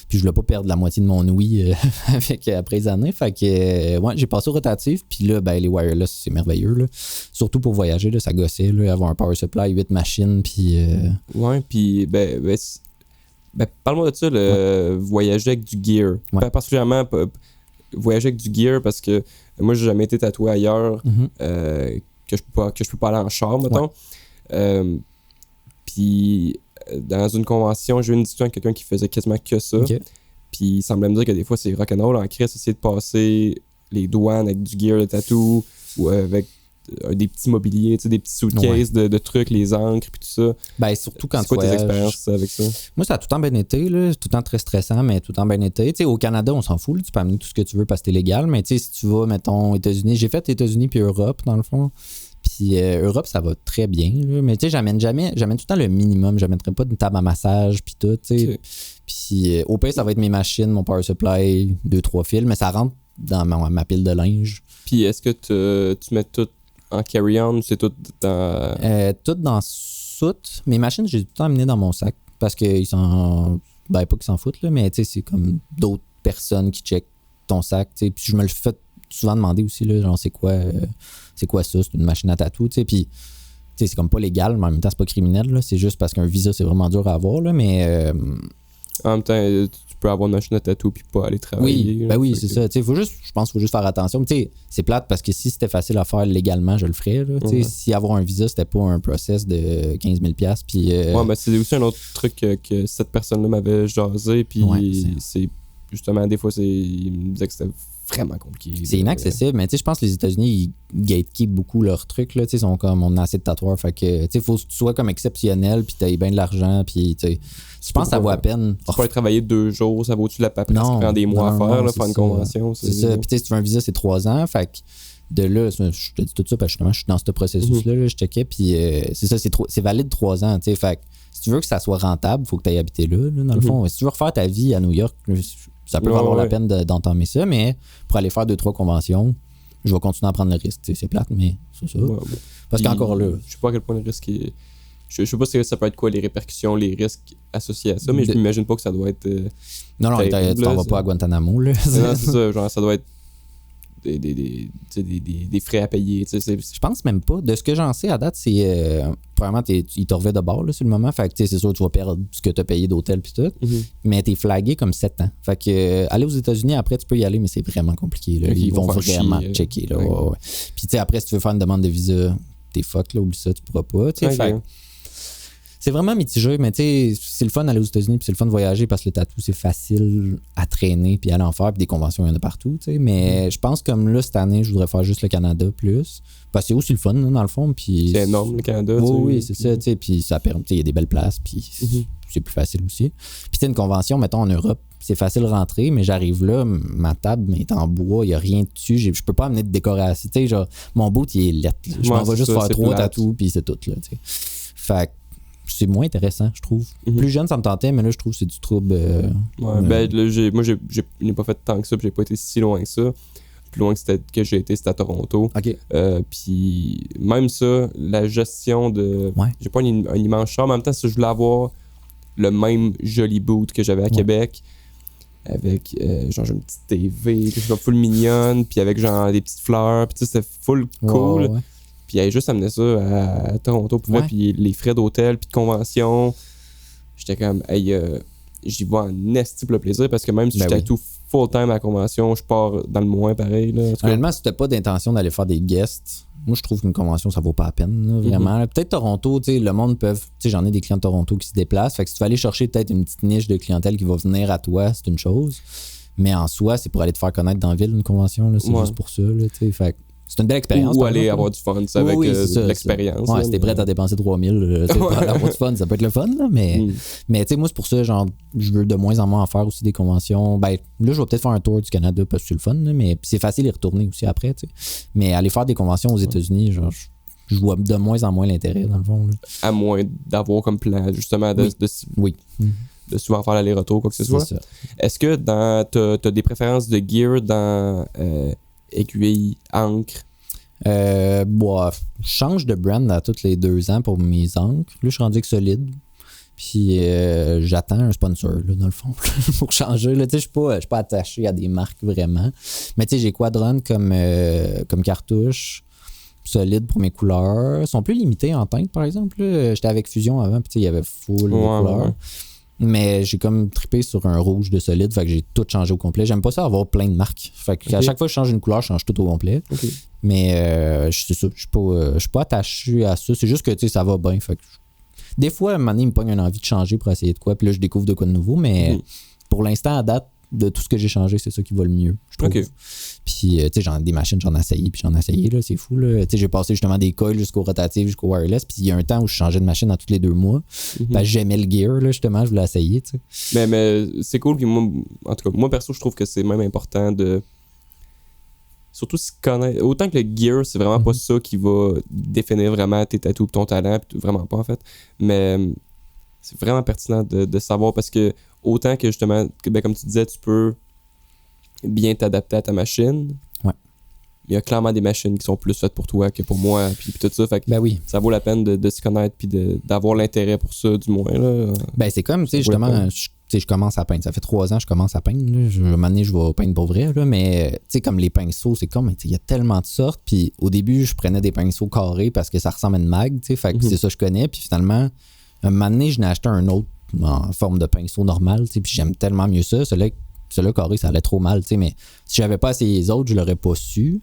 Speaker 2: Puis je voulais pas perdre la moitié de mon ouïe après les années. Fait que j'ai passé au rotatif. Puis là, les wireless, c'est merveilleux. Là. Surtout pour voyager, là, ça gossait. Là, avoir un power supply, 8 machines. Puis.
Speaker 1: Ouais, puis parle-moi de ça, voyager avec du gear. Pas particulièrement voyager avec du gear parce que moi, j'ai jamais été tatoué ailleurs que je peux pas aller en char, mettons. Puis dans une convention, j'ai eu une discussion avec quelqu'un qui faisait quasiment que ça. Puis il semblait me dire que des fois, c'est rock'n'roll en crise, essayer de passer les douanes avec du gear de tatou ou avec des petits mobiliers, des petits suitcases de trucs, les encres, puis tout ça.
Speaker 2: Surtout quand
Speaker 1: tu voyages. C'est quoi tes expériences avec ça?
Speaker 2: Moi, ça a tout le temps bien été, là. Tout le temps très stressant, mais tout le temps bien été. T'sais, au Canada, on s'en fout, là. Tu peux amener tout ce que tu veux parce que c'est légal, mais si tu vas, mettons, aux États-Unis, j'ai fait États-Unis puis Europe, dans le fond. Puis Europe, ça va très bien. Là. Mais tu sais, j'amène tout le temps le minimum. J'amènerai pas une table à massage puis tout. Puis au pire, ça va être mes machines, mon power supply, 2-3 fils, mais ça rentre dans ma pile de linge.
Speaker 1: Puis est-ce que tu mets tout en carry-on ou c'est tout dans...
Speaker 2: tout dans soute. Mes machines, j'ai tout le temps amené dans mon sac parce qu'ils s'en... pas qu'ils s'en foutent, là, mais tu sais, c'est comme d'autres personnes qui checkent ton sac. Puis je me le fais souvent demander aussi, là, genre, c'est quoi ça? C'est une machine à tatou, tu sais, puis c'est comme pas légal, mais en même temps, c'est pas criminel, là, c'est juste parce qu'un visa, c'est vraiment dur à avoir, là, mais...
Speaker 1: En même temps, tu peux avoir une machine à tatou puis pas aller travailler.
Speaker 2: Oui, c'est ça, tu sais, je pense qu'il faut juste faire attention, tu sais, c'est plate parce que si c'était facile à faire légalement, je le ferais, là, tu sais, si avoir un visa, c'était pas un process de 15 000 $, puis...
Speaker 1: Ouais, mais c'est aussi un autre truc que cette personne-là m'avait jasé, puis c'est justement, des fois, il me disait que c'était vraiment compliqué.
Speaker 2: C'est inaccessible, mais tu sais, je pense que les États-Unis, ils gatekeep beaucoup leurs trucs, là, tu sais, ils sont comme, on a assez de tatoueurs, fait que, tu sais, faut que tu sois comme exceptionnel, puis t'aies bien de l'argent, puis tu sais, je pense que ça vaut à peine.
Speaker 1: Tu peux aller travailler 2 jours, ça vaut-tu la paperasse qui prend des mois à faire, là, faire une convention.
Speaker 2: C'est ça, puis tu sais, si tu veux un visa, c'est 3 ans, fait que, de là, je te dis tout ça parce que justement, je suis dans ce processus-là, là, je checkais, puis c'est ça, c'est valide 3 ans, tu sais. Fait que si tu veux que ça soit rentable, il faut que tu ailles habiter là, dans le fond. Si tu veux refaire ta vie à New York, ça peut valoir la peine d'entamer ça, mais pour aller faire 2-3 conventions, je vais continuer à prendre le risque. C'est plate, mais c'est ça. Parce qu'encore là.
Speaker 1: Je sais pas à quel point le risque est. Je sais pas si ça peut être quoi les répercussions, les risques associés à ça, mais je m'imagine pas que ça doit être.
Speaker 2: Non, tu t'en vas pas à Guantanamo, là.
Speaker 1: Non, c'est ça. Genre, ça doit être des frais à payer.
Speaker 2: Je pense même pas. De ce que j'en sais à date, c'est. Probablement, ils te reveient de bord là, sur le moment. Fait que c'est sûr, tu vas perdre ce que tu as payé d'hôtel puis tout. Mais t'es flagué comme 7 ans. Fait que aller aux États-Unis après, tu peux y aller, mais c'est vraiment compliqué. Là. Ils vont vraiment checker. Là, ouais. Puis après, si tu veux faire une demande de visa, t'es fuck, là, oublie ça, tu pourras pas. Fait c'est vraiment mitigé, mais tu sais, c'est le fun d'aller aux États-Unis puis c'est le fun de voyager parce que le tatou, c'est facile à traîner puis aller en faire puis des conventions, il y en a partout, tu sais. Mais je pense comme là, cette année, je voudrais faire juste le Canada plus. Parce que c'est aussi le fun, là, dans le fond. Puis
Speaker 1: c'est énorme, le Canada.
Speaker 2: Oui, c'est ça, tu sais. Puis ça permet, il y a des belles places puis c'est plus facile aussi. Puis tu sais, une convention, mettons, en Europe, c'est facile de rentrer, mais j'arrive là, ma table est en bois, il n'y a rien dessus, je peux pas amener de décoration. Tu sais, genre, mon boot, il est lettre. Je m'en vais juste faire 3 tatous puis c'est tout, là, tu sais. Fait c'est moins intéressant, je trouve. Plus jeune, ça me tentait, mais là, je trouve que c'est du trouble.
Speaker 1: Ben, là, moi, je n'ai pas fait tant que ça, puis j'ai pas été si loin que ça. Plus loin que j'ai été, c'était à Toronto.
Speaker 2: OK.
Speaker 1: Puis même ça, la gestion de... J'ai pas un immense charme. En même temps, si je voulais avoir le même joli boot que j'avais à Québec, avec genre une petite TV, que je full mignonne, puis avec genre des petites fleurs, puis tu sais, c'était full cool. Puis elle juste amené ça à Toronto pour puis les frais d'hôtel puis de convention. J'étais comme, hey, j'y vais en esti pour le plaisir parce que même si j'étais tout full-time à la convention, je pars dans le moins pareil. Là.
Speaker 2: Honnêtement, si t'as pas d'intention d'aller faire des guests, moi je trouve qu'une convention ça vaut pas la peine, là, vraiment. Peut-être Toronto, tu sais, le monde peut. Tu sais, j'en ai des clients de Toronto qui se déplacent. Fait que si tu vas aller chercher peut-être une petite niche de clientèle qui va venir à toi, c'est une chose. Mais en soi, c'est pour aller te faire connaître dans la ville une convention, là, c'est juste pour ça. Là, fait c'est une belle expérience.
Speaker 1: Ou aller avoir du fun, avec l'expérience.
Speaker 2: Ouais, si t'es prêt à dépenser 3000 pour aller avoir du fun, ça peut être le fun. Là, mais tu sais, moi, c'est pour ça, genre, je veux de moins en moins en faire aussi des conventions. Ben, là, je vais peut-être faire un tour du Canada parce que c'est le fun, là, mais c'est facile d'y retourner aussi après, tu sais. Mais aller faire des conventions aux États-Unis, genre, je vois de moins en moins l'intérêt, dans le fond. Là.
Speaker 1: À moins d'avoir comme plan, justement, de souvent faire l'aller-retour, quoi que ce soit.
Speaker 2: Ça.
Speaker 1: Est-ce que t'as des préférences de gear dans aiguille, encre?
Speaker 2: Je change de brand à tous les 2 ans pour mes encres. Là, je suis rendu avec Solide. Puis j'attends un sponsor, là, dans le fond, pour changer. Je suis pas attaché à des marques vraiment. Mais tu sais, j'ai Quadron comme cartouche. Solide pour mes couleurs. Ils sont plus limités en teinte, par exemple. J'étais avec Fusion avant, puis il y avait full couleurs. Mais j'ai comme trippé sur un rouge de Solide, fait que j'ai tout changé au complet. J'aime pas ça avoir plein de marques. Fait que à chaque fois que je change une couleur, je change tout au complet. Mais c'est ça, je suis pas attaché à ça. C'est juste que tu sais, ça va bien. Fait que des fois, à un moment donné, il me pogne une envie de changer pour essayer de quoi. Puis là, je découvre de quoi de nouveau. Mais pour l'instant, à date, de tout ce que j'ai changé, c'est ça qui va le mieux, je trouve. Puis, tu sais, des machines, j'en ai essayé, là, c'est fou, là. Tu sais, j'ai passé justement des coils jusqu'au rotatif, jusqu'au wireless, puis il y a un temps où je changeais de machine tous les 2 mois, parce que j'aimais le gear, là, justement, je voulais essayer, tu sais.
Speaker 1: Mais c'est cool, puis moi, en tout cas, moi, perso, je trouve que c'est même important de... Surtout si connaître... Autant que le gear, c'est vraiment pas ça qui va définir vraiment tes tatous, ton talent, puis vraiment pas, en fait, mais c'est vraiment pertinent de savoir, parce que autant que justement, ben, comme tu disais, tu peux bien t'adapter à ta machine. Il y a clairement des machines qui sont plus faites pour toi que pour moi, puis tout ça. Fait que ça vaut la peine de se connaître puis d'avoir l'intérêt pour ça, du moins. Là.
Speaker 2: Ben, c'est comme, tu sais, justement, je commence à peindre. Ça fait 3 ans que je commence à peindre. Là. Un moment donné, je vais peindre pour vrai, là, mais tu sais, comme les pinceaux, c'est comme, il y a tellement de sortes. Puis au début, je prenais des pinceaux carrés parce que ça ressemble à une mag, tu sais, fait que c'est ça que je connais. Puis finalement, un moment donné, je n'ai acheté un autre en forme de pinceau normal, tu sais, puis j'aime tellement mieux ça. Celui-là carré, ça allait trop mal, tu sais, mais si j'avais pas essayé les autres, je l'aurais pas su.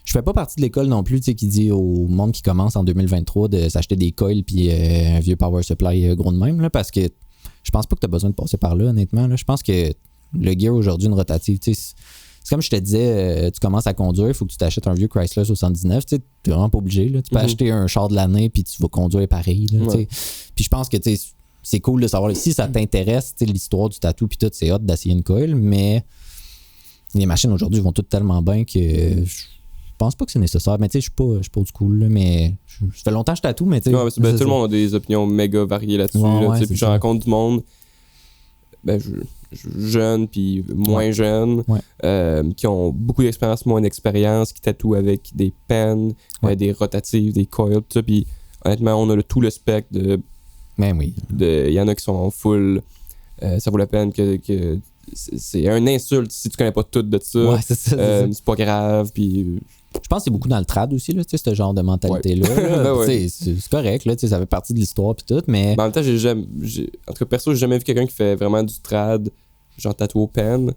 Speaker 2: Je fais pas partie de l'école non plus, tu sais, qui dit au monde qui commence en 2023 de s'acheter des coils puis un vieux power supply gros de même, là, parce que je pense pas que tu as besoin de passer par là, honnêtement. Là. Je pense que le gear aujourd'hui, une rotative, tu sais, c'est comme je te disais, tu commences à conduire, il faut que tu t'achètes un vieux Chrysler 79, tu sais, t'es vraiment pas obligé, là. Tu peux acheter un char de l'année puis tu vas conduire pareil, là, tu sais. Puis je pense que, tu sais, c'est cool de savoir si ça t'intéresse, l'histoire du tatou puis tout, c'est hot d'essayer une coil, mais les machines aujourd'hui vont toutes tellement bien que je pense pas que c'est nécessaire. Mais tu sais, je suis pas old school, là, mais ça fait longtemps que je tatoue, mais tu sais.
Speaker 1: Ouais, tout le monde a des opinions méga variées là-dessus.
Speaker 2: Ouais,
Speaker 1: Puis je rencontre du monde, jeunes puis moins jeunes, qui ont beaucoup d'expérience, moins d'expérience, qui tatouent avec des pennes, des rotatives, des coils, tout ça. Puis honnêtement, on a tout le spectre de.
Speaker 2: Ben oui.
Speaker 1: Il y en a qui sont full. Ça vaut la peine que c'est un insulte si tu connais pas tout de ça.
Speaker 2: Ouais, c'est ça.
Speaker 1: C'est pas grave. Puis.
Speaker 2: Je pense que c'est beaucoup dans le trad aussi, là, ce genre de mentalité-là. C'est correct, là, ça fait partie de l'histoire puis tout, mais...
Speaker 1: En même temps, en tout cas, perso, j'ai jamais vu quelqu'un qui fait vraiment du trad, genre tatoué au pen.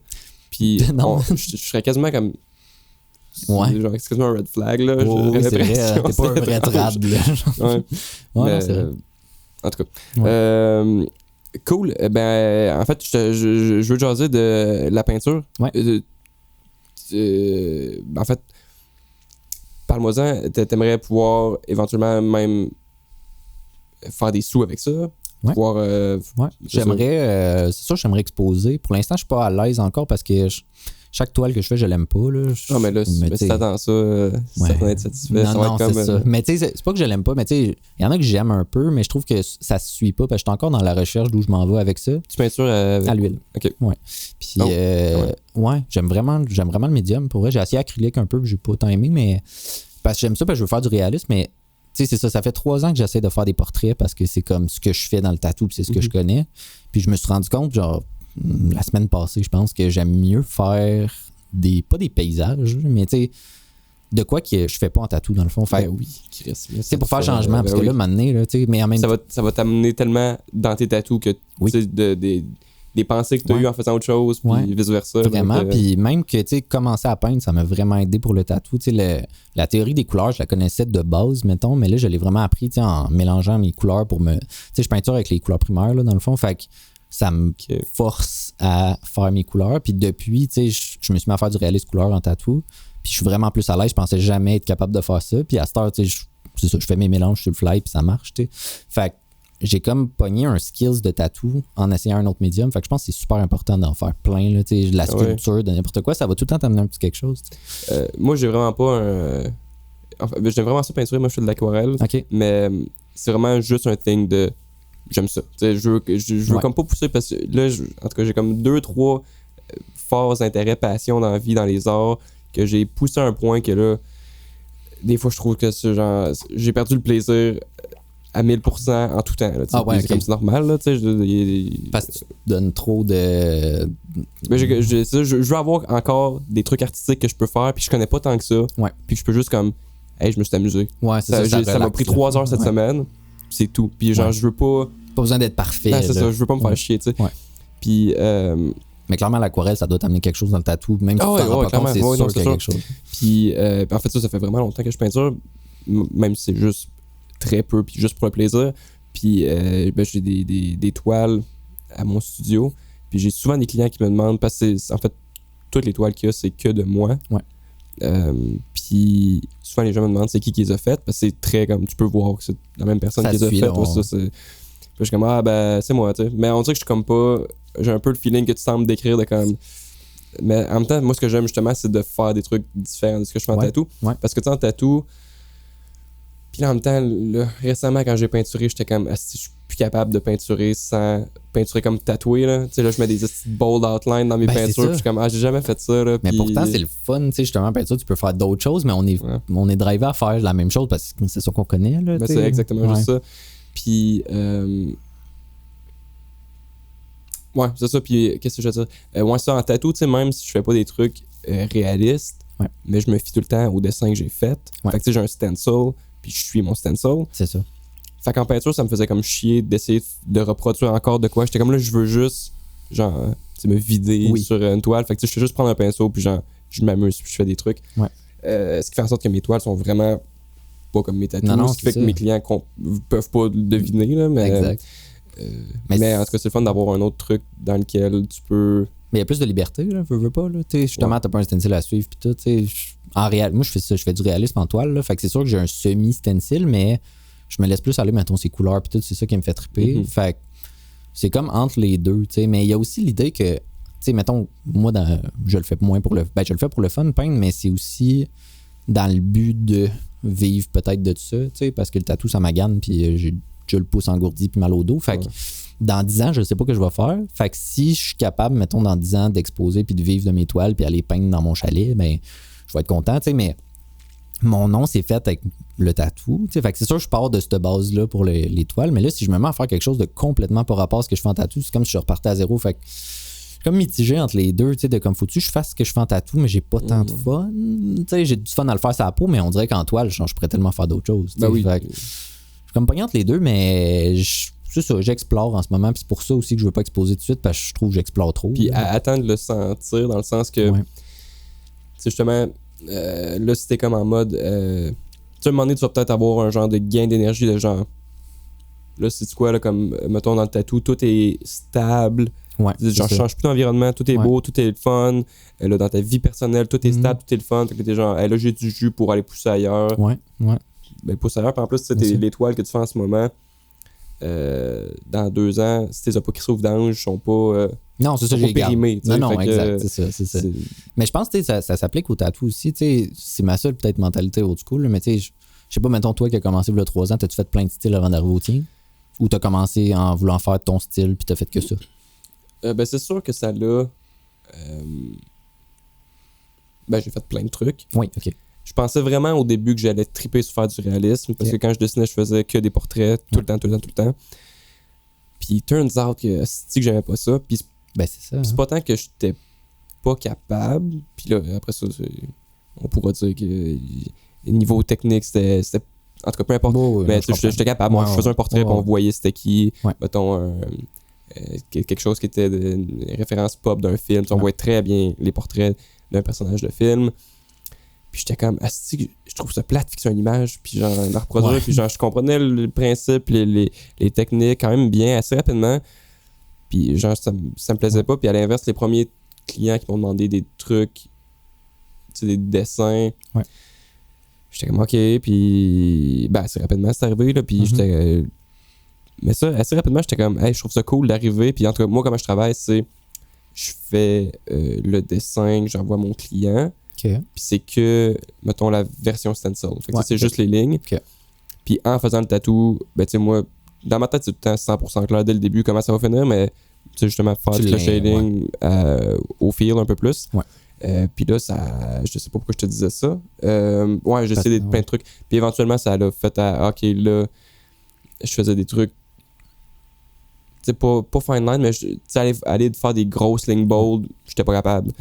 Speaker 1: Puis je serais quasiment comme... Genre, excuse-moi, un red flag, là.
Speaker 2: Oui, c'est vrai, t'es pas un vrai trad, là.
Speaker 1: Mais, c'est vrai. En tout cas. Cool. Ben, en fait, je veux jaser de la peinture.
Speaker 2: Ouais.
Speaker 1: En fait, parle-moi-en, t'aimerais pouvoir éventuellement même faire des sous avec ça? Pouvoir,
Speaker 2: j'aimerais, c'est sûr, j'aimerais exposer. Pour l'instant, je suis pas à l'aise encore parce que chaque toile que je fais, je l'aime pas. Là.
Speaker 1: Non, mais là, si t'attends ça, ça va être satisfait.
Speaker 2: Non,
Speaker 1: ça va être comme,
Speaker 2: c'est ça. Mais tu sais, c'est pas que je l'aime pas, mais tu sais, il y en a que j'aime un peu, mais je trouve que ça se suit pas parce que je suis encore dans la recherche d'où je m'en vais avec ça.
Speaker 1: Tu peintures
Speaker 2: à l'huile.
Speaker 1: OK.
Speaker 2: Ouais. Puis, j'aime vraiment le médium. Pour vrai, j'ai essayé acrylique un peu, puis j'ai pas tant aimé, mais parce que j'aime ça, parce que je veux faire du réalisme, mais tu sais, c'est ça. Ça fait 3 ans que j'essaie de faire des portraits parce que c'est comme ce que je fais dans le tatou, puis c'est ce que je connais. Puis je me suis rendu compte, genre, la semaine passée, je pense que j'aime mieux faire pas des paysages, mais tu sais, de quoi que je fais pas en tatou dans le fond. Fait
Speaker 1: oui,
Speaker 2: c'est pour faire changement, parce que là, maintenant, là, tu sais, mais en même temps.
Speaker 1: Ça va t'amener tellement dans tes tatous que des pensées que tu as eues en faisant autre chose, puis vice-versa.
Speaker 2: Vraiment, puis même que, tu sais, commencer à peindre, ça m'a vraiment aidé pour le tatou. Tu sais, la théorie des couleurs, je la connaissais de base, mettons, mais là, je l'ai vraiment appris, tu sais, en mélangeant mes couleurs pour me... Tu sais, je peinture avec les couleurs primaires, là, dans le fond, fait que ça me force à faire mes couleurs. Puis depuis, tu sais, je me suis mis à faire du réalisme couleur en tatou, puis je suis vraiment plus à l'aise. Je pensais jamais être capable de faire ça. Puis à cette heure, tu sais, c'est ça, je fais mes mélanges sur le fly, puis ça marche, tu sais. Fait que j'ai comme pogné un skills de tatou en essayant un autre médium. Fait que je pense que c'est super important d'en faire plein. Là, de la sculpture, de n'importe quoi. Ça va tout le temps t'amener un petit quelque chose.
Speaker 1: Moi, j'ai vraiment pas un... Enfin, j'aime vraiment ça peinturer. Moi, je fais de l'aquarelle.
Speaker 2: Okay.
Speaker 1: Mais c'est vraiment juste un thing de... J'aime ça. Je veux comme pas pousser parce que là, en tout cas, j'ai comme 2-3 forts intérêts, passions dans la vie, dans les arts, que j'ai poussé à un point que là, des fois, je trouve que c'est genre... J'ai perdu le plaisir à 1000% en tout temps. Là, c'est comme c'est normal. Là,
Speaker 2: parce que tu donnes trop de...
Speaker 1: Mais je veux avoir encore des trucs artistiques que je peux faire, puis je connais pas tant que ça.
Speaker 2: Ouais.
Speaker 1: Puis je peux juste comme... Hey, je me suis amusé.
Speaker 2: Ouais, c'est
Speaker 1: ça m'a pris 3 heures cette semaine. C'est tout. Puis genre, je veux pas...
Speaker 2: Pas besoin d'être parfait.
Speaker 1: Non, c'est ça, je veux pas me faire chier, tu sais.
Speaker 2: Ouais.
Speaker 1: Puis...
Speaker 2: Mais clairement, l'aquarelle, ça doit t'amener quelque chose dans le tatou. Même si tu t'en rends pas compte, c'est sûr qu'il y a quelque chose.
Speaker 1: Puis en fait, ça fait vraiment longtemps que je peinture, même si c'est juste très peu, puis juste pour le plaisir. Puis j'ai des toiles à mon studio. Puis j'ai souvent des clients qui me demandent, parce que en fait, toutes les toiles qu'il y a, c'est que de moi.
Speaker 2: Ouais.
Speaker 1: Puis souvent les gens me demandent c'est qui les a faites, parce que c'est très comme, tu peux voir que c'est la même personne qui les a faites. Puis je suis comme, c'est moi, tu sais. Mais on dirait que je suis comme pas... J'ai un peu le feeling que tu sembles décrire de comme... Mais en même temps, moi, ce que j'aime justement, c'est de faire des trucs différents de ce que je fais en tatou.
Speaker 2: Ouais.
Speaker 1: Parce que tu sais, en tatou... Puis là, en même temps, là, récemment, quand j'ai peinturé, j'étais comme, je suis plus capable de peinturer sans peinturer comme tatoué, là. Tu sais, là, je mets des bold outlines dans mes peintures, puis je suis comme, j'ai jamais fait ça, là.
Speaker 2: Mais pourtant, c'est le fun, tu sais, justement, en peinture, tu peux faire d'autres choses, mais on est drivé à faire la même chose parce que c'est ça qu'on connaît, là.
Speaker 1: Ben, c'est exactement juste ça. Puis... ouais, c'est ça. Puis, qu'est-ce que je veux dire? Moi, ça, en tatou, tu sais, même si je fais pas des trucs réalistes, mais je me fie tout le temps au dessin que j'ai fait. Fait que, tu sais, j'ai un stencil, puis je suis mon stencil.
Speaker 2: C'est ça.
Speaker 1: Fait qu'en peinture, ça me faisait comme chier d'essayer de reproduire encore de quoi. J'étais comme là, je veux juste, genre, tu sais, me vider sur une toile. Fait que, tu sais, je fais juste prendre un pinceau, puis genre, je m'amuse, puis je fais des trucs.
Speaker 2: Ouais.
Speaker 1: Ce qui fait en sorte que mes toiles sont vraiment pas comme mes tatous.
Speaker 2: Non,
Speaker 1: ce qui fait que mes clients peuvent pas deviner, là, mais...
Speaker 2: Exact.
Speaker 1: Mais en tout cas, c'est le fun d'avoir un autre truc dans lequel tu peux...
Speaker 2: Mais il y a plus de liberté, là, veux pas, là. T'sais, justement, t'as pas un stencil à suivre, pis tout, tu sais. Moi, je fais ça, je fais du réalisme en toile, là. Fait que c'est sûr que j'ai un semi-stencil, mais je me laisse plus aller, mettons, ces couleurs, pis tout, c'est ça qui me fait triper. Fait que c'est comme entre les deux, tu sais. Mais il y a aussi l'idée que, tu sais, mettons, moi, je le fais moins pour le... Ben, je le fais pour le fun, peindre, mais c'est aussi... dans le but de vivre peut-être de ça, tu sais, parce que le tatou, ça m'agane, puis j'ai le pouce engourdi puis mal au dos. Fait que dans 10 ans, je sais pas ce que je vais faire. Fait que si je suis capable, mettons, dans 10 ans, d'exposer puis de vivre de mes toiles puis aller peindre dans mon chalet, ben je vais être content, tu sais, mais mon nom, c'est fait avec le tatou. Fait que c'est sûr que je pars de cette base-là pour les toiles, mais là, si je me mets à faire quelque chose de complètement par rapport à ce que je fais en tatou, c'est comme si je repartais à zéro. Fait que je suis comme mitigé entre les deux, tu sais, de comme faut-tu que je fasse ce que je fais en tatou, mais j'ai pas tant de fun. Tu sais, j'ai du fun à le faire sur la peau, mais on dirait qu'en toile, je pourrais tellement faire d'autres choses.
Speaker 1: Ben oui.
Speaker 2: Fait que je suis comme pogné entre les deux, mais c'est ça, j'explore en ce moment, puis c'est pour ça aussi que je veux pas exposer tout de suite, parce que je trouve que j'explore trop.
Speaker 1: Puis attendre de le sentir, dans le sens que, tu sais, justement, là, si t'es comme en mode, tu sais, à un moment donné, tu vas peut-être avoir un genre de gain d'énergie de genre, là, c'est quoi, là, comme, mettons, dans le tatou, tout est stable.
Speaker 2: Ouais,
Speaker 1: genre, je change plus d'environnement, tout est beau, tout est le fun. Là, dans ta vie personnelle, tout est stable, tout est le fun. Fait que t'es genre, hey, là, j'ai du jus pour aller pousser ailleurs.
Speaker 2: Ouais.
Speaker 1: Ben, pousser ailleurs. Puis en plus, tu sais, les toiles que tu fais en ce moment, dans 2 ans, si t'es pas crissé au vidange, sont pas.
Speaker 2: Non, c'est ça, j'ai
Speaker 1: périmés.
Speaker 2: Non, exact, c'est ça. Mais je pense que ça s'applique au tatou aussi. C'est ma seule peut-être mentalité old school, là, mais tu sais, je sais pas, mettons, toi qui as commencé il y a 3 ans, t'as-tu fait plein de styles avant d'arriver au tien? Ou t'as commencé en voulant faire ton style puis t'as fait que ça?
Speaker 1: Ben, c'est sûr que ça l'a. Ben, j'ai fait plein de trucs.
Speaker 2: Oui, ok.
Speaker 1: Je pensais vraiment au début que j'allais triper sur faire du réalisme, parce que quand je dessinais, je faisais que des portraits tout le temps. Puis, turns out que j'aimais pas ça. Puis,
Speaker 2: ben, c'est ça.
Speaker 1: C'est pas tant que j'étais pas capable. Puis là, après ça, on pourra dire que niveau technique, c'était en tout cas, peu importe. Mais j'étais capable. Moi, je faisais un portrait, puis on voyait c'était qui. Mettons, quelque chose qui était une référence pop d'un film. On voyait très bien les portraits d'un personnage de film. Puis j'étais comme, je trouve ça plate, fixer une image, puis genre, la reproduire, puis genre, je comprenais le principe, les techniques quand même bien, assez rapidement. Puis genre, ça me plaisait pas. Puis à l'inverse, les premiers clients qui m'ont demandé des trucs, tu sais, des dessins, j'étais comme, OK, puis ben, assez rapidement, c'est arrivé, là, puis j'étais... mais ça, assez rapidement, j'étais comme, hey, je trouve ça cool d'arriver, puis en tout cas, moi, comment je travaille, c'est, je fais le dessin, j'envoie à mon client, puis c'est que, mettons, la version stencil. Fait que c'est juste les lignes. Puis en faisant le tatou, ben tu sais, moi, dans ma tête, c'est tout le temps 100% clair dès le début comment ça va finir, mais tu sais, justement, faire le shading au fil un peu plus. Puis là, ça, je sais pas pourquoi je te disais ça. J'essaie plein de trucs. Puis éventuellement, ça l'a fait à, OK, là, je faisais des trucs, tu sais, pas fine line, mais tu sais, aller faire des grosses lignes bold, j'étais pas capable.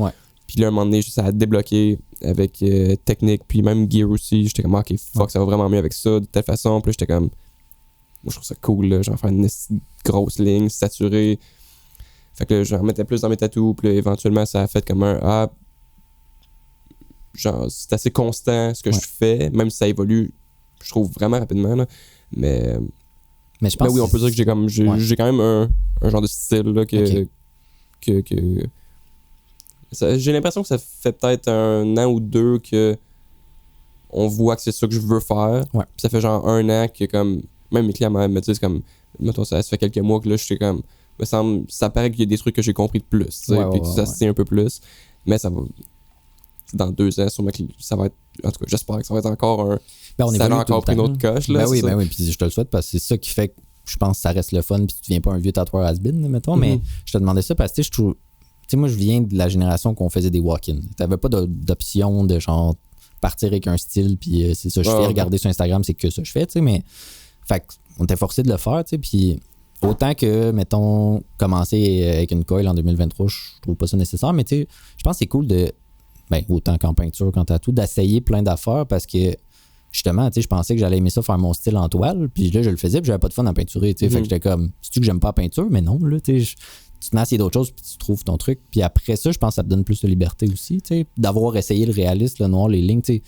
Speaker 1: Puis là, à un moment donné, ça a débloqué avec technique, puis même gear aussi. J'étais comme, OK, fuck, ça va vraiment mieux avec ça, de telle façon. Puis là, j'étais comme, moi, je trouve ça cool, là, genre faire une grosse ligne saturée. Fait que là, j'en remettais plus dans mes tatous, puis là, éventuellement, ça a fait comme genre, c'est assez constant ce que je fais, même si ça évolue, je trouve vraiment rapidement, là. Mais je pense oui, on peut dire que j'ai quand même un genre de style, là, que j'ai l'impression que ça fait peut-être 1 an ou 2 que on voit que c'est ça que je veux faire. Puis ça fait genre 1 an que comme même mes clients me disent comme, mettons, ça fait quelques mois que là je suis comme, me semble, ça paraît qu'il y a des trucs que j'ai compris de plus, puis que ça se tient un peu plus, mais ça va dans 2 ans sûrement que ça va être, en tout cas j'espère que ça va être encore ça a encore pris une autre coche là.
Speaker 2: Ben oui, puis je te le souhaite parce que c'est ça qui fait que je pense que ça reste le fun, puis tu deviens pas un vieux tatoueur has-been, mettons. Mais je te demandais ça parce que je trouve, tu sais, moi, je viens de la génération qu'on faisait des walk-ins. T'avais pas d'option de genre partir avec un style, puis c'est ça, je fais regarder sur Instagram, c'est que ça je fais, tu sais, mais fait qu'on était forcé de le faire, tu sais, puis autant que, mettons, commencer avec une coil en 2023, je trouve pas ça nécessaire, mais tu sais, je pense que c'est cool de, ben, autant qu'en peinture, qu'en tatou, d'essayer plein d'affaires parce que, justement, tu sais, je pensais que j'allais aimer ça faire mon style en toile, puis là, je le faisais, puis j'avais pas de fun à peinturer, tu sais, fait que j'étais comme, c'est-tu que j'aime pas la peinture? Mais non, là, tu sais, tu te mets à essayer d'autres choses, puis tu trouves ton truc. Puis après ça, je pense que ça te donne plus de liberté aussi, tu sais, d'avoir essayé le réaliste, le noir, les lignes, tu sais,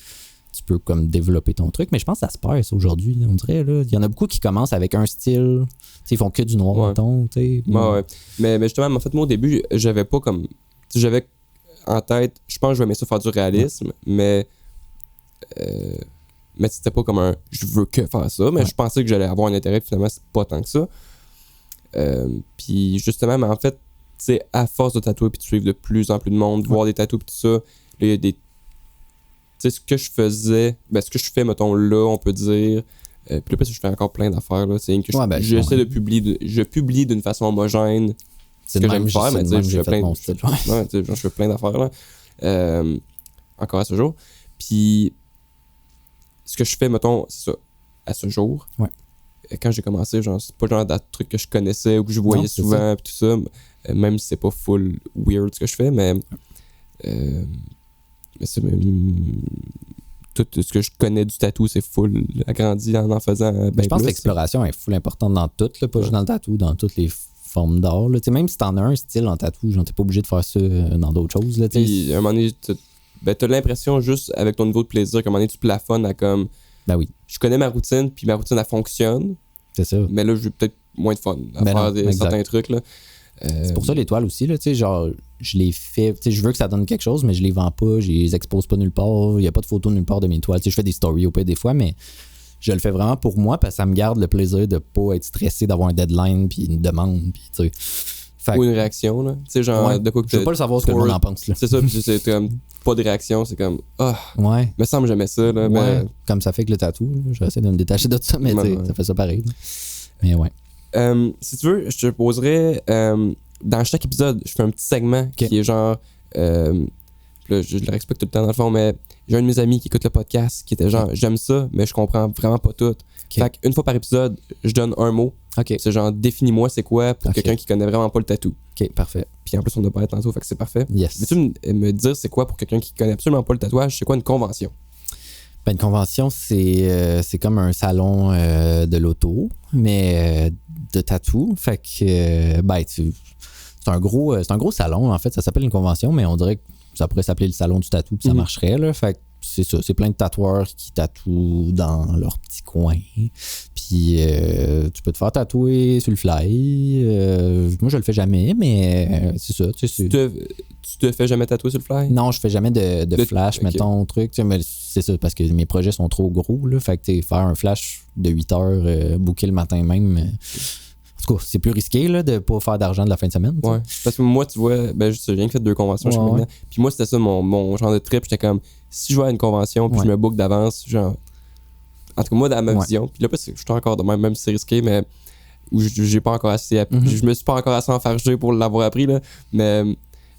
Speaker 2: tu peux comme développer ton truc. Mais je pense que ça se perd, ça, aujourd'hui, là, on dirait, là. Il y en a beaucoup qui commencent avec un style, tu sais, ils font que du noir, mettons, tu sais.
Speaker 1: Mais justement, en fait, moi, au début, j'avais pas comme, j'avais en tête, je pense que je vais aimer ça faire du réalisme, mais c'était pas comme un je veux que faire ça, mais je pensais que j'allais avoir un intérêt, finalement c'est pas tant que ça. Puis justement, mais en fait, tu sais, à force de tatouer puis de suivre de plus en plus de monde, voir des tatous puis tout ça, là il y a sais, ce que je faisais, ce que je fais, mettons, là, on peut dire. Puis là, parce que je fais encore plein d'affaires, là. C'est que j'essaie de publier, je publie d'une façon homogène.
Speaker 2: C'est
Speaker 1: ce que j'aime faire, mais tu sais, je fais plein d'affaires, là. Encore à ce jour. Puis, ce que je fais, mettons, c'est ça, à ce jour.
Speaker 2: Ouais.
Speaker 1: Quand j'ai commencé, genre, c'est pas le genre de truc que je connaissais ou que je voyais souvent, pis tout ça. Même si c'est pas full weird ce que je fais, mais c'est tout ce que je connais du tatou, c'est full agrandi en faisant ben
Speaker 2: je pense que l'exploration est full importante dans tout, là, pas juste dans le tatou, dans toutes les formes d'art. Là. Même si t'en as un style en tatou, genre t'es pas obligé de faire ça dans d'autres choses. Là,
Speaker 1: puis, à un moment donné, t'as l'impression juste avec ton niveau de plaisir qu'à un moment donné, tu plafonnes à comme...
Speaker 2: Ben oui.
Speaker 1: Je connais ma routine, puis ma routine, elle fonctionne.
Speaker 2: C'est ça.
Speaker 1: Mais là, j'ai peut-être moins de fun à faire certains trucs, là.
Speaker 2: C'est pour ça l'étoile aussi, là, tu sais, genre, je les fais, tu sais, je veux que ça donne quelque chose, mais je les vends pas, je les expose pas nulle part, il y a pas de photos nulle part de mes toiles, tu sais, je fais des stories au pire des fois, mais je le fais vraiment pour moi parce que ça me garde le plaisir de pas être stressé d'avoir un deadline puis une demande, puis tu sais.
Speaker 1: Ou une réaction, là, tu sais, genre, de quoi que
Speaker 2: je veux pas le savoir ce que le monde en pense, là.
Speaker 1: C'est ça, puis c'est comme, pas de réaction, c'est comme,
Speaker 2: ouais.
Speaker 1: me semble que j'aimais ça, là, mais...
Speaker 2: Comme ça fait que le tatou, je vais essayer de me détacher de ça, mais ça fait ça pareil, là. Mais ouais.
Speaker 1: Si tu veux, je te poserais dans chaque épisode, je fais un petit segment qui est genre là, je le respecte tout le temps dans le fond, mais j'ai un de mes amis qui écoute le podcast qui était genre j'aime ça, mais je comprends vraiment pas tout. Fait qu'une fois par épisode, je donne un mot. C'est genre définis-moi c'est quoi pour quelqu'un qui connaît vraiment pas le tatou.
Speaker 2: Ok, parfait.
Speaker 1: Puis en plus on doit pas être tantôt, fait que c'est parfait.
Speaker 2: Yes.
Speaker 1: Veux-tu me dire c'est quoi pour quelqu'un qui connaît absolument pas le tatouage, c'est quoi une convention?
Speaker 2: Ben, une convention, c'est comme un salon de l'auto, mais de tatou. Fait que, c'est un gros salon, en fait. Ça s'appelle une convention, mais on dirait que ça pourrait s'appeler le salon du tatou, puis ça marcherait, là. Fait que c'est ça. C'est plein de tatoueurs qui tatouent dans leur petit coin. Puis, tu peux te faire tatouer sur le fly. Moi, je le fais jamais, mais c'est ça.
Speaker 1: Tu te fais jamais tatouer sur le fly?
Speaker 2: Non, je fais jamais de flash, mettons, truc. Mais c'est ça, parce que mes projets sont trop gros, là. Fait que, faire un flash de 8 heures, booker le matin même. En tout cas, c'est plus risqué, là, de pas faire d'argent de la fin de semaine.
Speaker 1: Ouais. Parce que moi, tu vois, j'ai rien que fait 2 conventions chez maintenant. Puis moi, c'était ça mon genre de trip. J'étais comme, si je vais à une convention, puis je me book d'avance, genre. En tout cas, moi, dans ma vision. Puis là, je suis encore de même si c'est risqué, mais. Où j'ai pas encore assez appris. Je me suis pas encore assez enfargé pour l'avoir appris, là. Mais.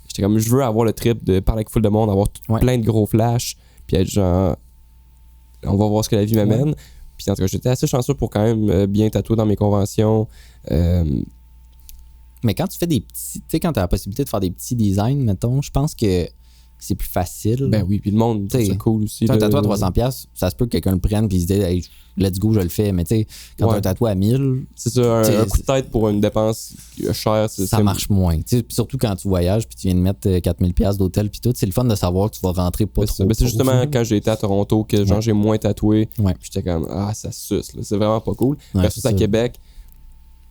Speaker 1: J'étais comme, je veux avoir le trip de parler avec full de monde, avoir plein de gros flashs, puis être genre, on va voir ce que la vie m'amène. Puis en tout cas, j'étais assez chanceux pour quand même bien tatouer dans mes conventions.
Speaker 2: Mais quand tu fais des petits, tu sais, quand tu as la possibilité de faire des petits designs, mettons, je pense que c'est plus facile.
Speaker 1: Ben oui, puis le monde, c'est cool aussi.
Speaker 2: Tu as un tatouage à 300$, ça se peut que quelqu'un le prenne puis il se dise, hey, let's go, je le fais. Mais tu sais, quand tu as un tatouage à 1000$,
Speaker 1: c'est ça, un coup de tête pour une dépense chère,
Speaker 2: ça marche moins. Surtout quand tu voyages puis tu viens de mettre 4000$ d'hôtel puis tout, c'est le fun de savoir que tu vas rentrer pas trop.
Speaker 1: C'est justement quand j'ai été à Toronto que genre j'ai moins tatoué. J'étais comme, ça suce, là. C'est vraiment pas cool. Versus à Québec.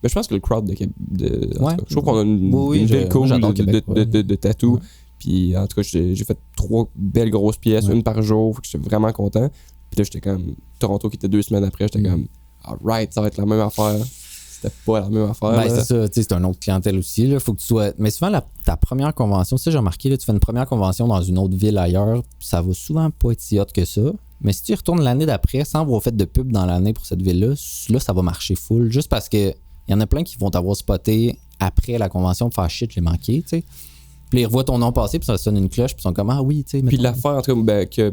Speaker 1: Mais je pense que le crowd de Québec. Je trouve qu'on a une ville cool de tatou. Puis en tout cas, j'ai fait 3 belles grosses pièces, une par jour. Fait que j'étais vraiment content. Puis là, j'étais comme Toronto qui était 2 semaines après. J'étais comme, alright, ça va être la même affaire. C'était pas la même affaire.
Speaker 2: C'est ça, c'est un autre clientèle aussi. Là. Faut que tu sois. Mais souvent, ta première convention, j'ai remarqué, là, tu fais une première convention dans une autre ville ailleurs, ça va souvent pas être si hot que ça. Mais si tu y retournes l'année d'après, sans avoir fait de pub dans l'année pour cette ville-là, là, ça va marcher full. Juste parce que il y en a plein qui vont t'avoir spoté après la convention pour faire shit, j'ai manqué, tu sais. Puis ils revoient ton nom passer, puis ça sonne une cloche, puis ils sont comme, oui, tu sais.
Speaker 1: Puis l'affaire, en tout cas,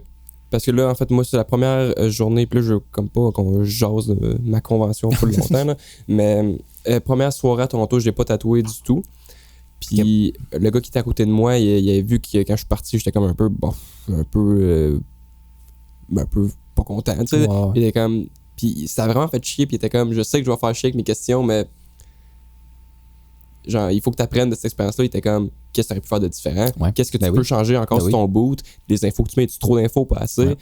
Speaker 1: parce que là, en fait, moi, c'est la première journée, puis là, je veux comme pas qu'on jase de ma convention pour longtemps, là, mais première soirée à Toronto, je l'ai pas tatoué du tout. Puis le gars qui était à côté de moi, il avait vu que quand je suis parti, j'étais comme un peu pas content, tu sais. Il était comme... Puis ça a vraiment fait chier, puis il était comme, je sais que je vais faire chier avec mes questions, mais genre, il faut que tu apprennes de cette expérience-là. Il était comme, qu'est-ce que tu aurais pu faire de différent? Qu'est-ce que tu peux changer encore sur ton boot? Les infos que tu mets, tu trop d'infos, pas assez? Puis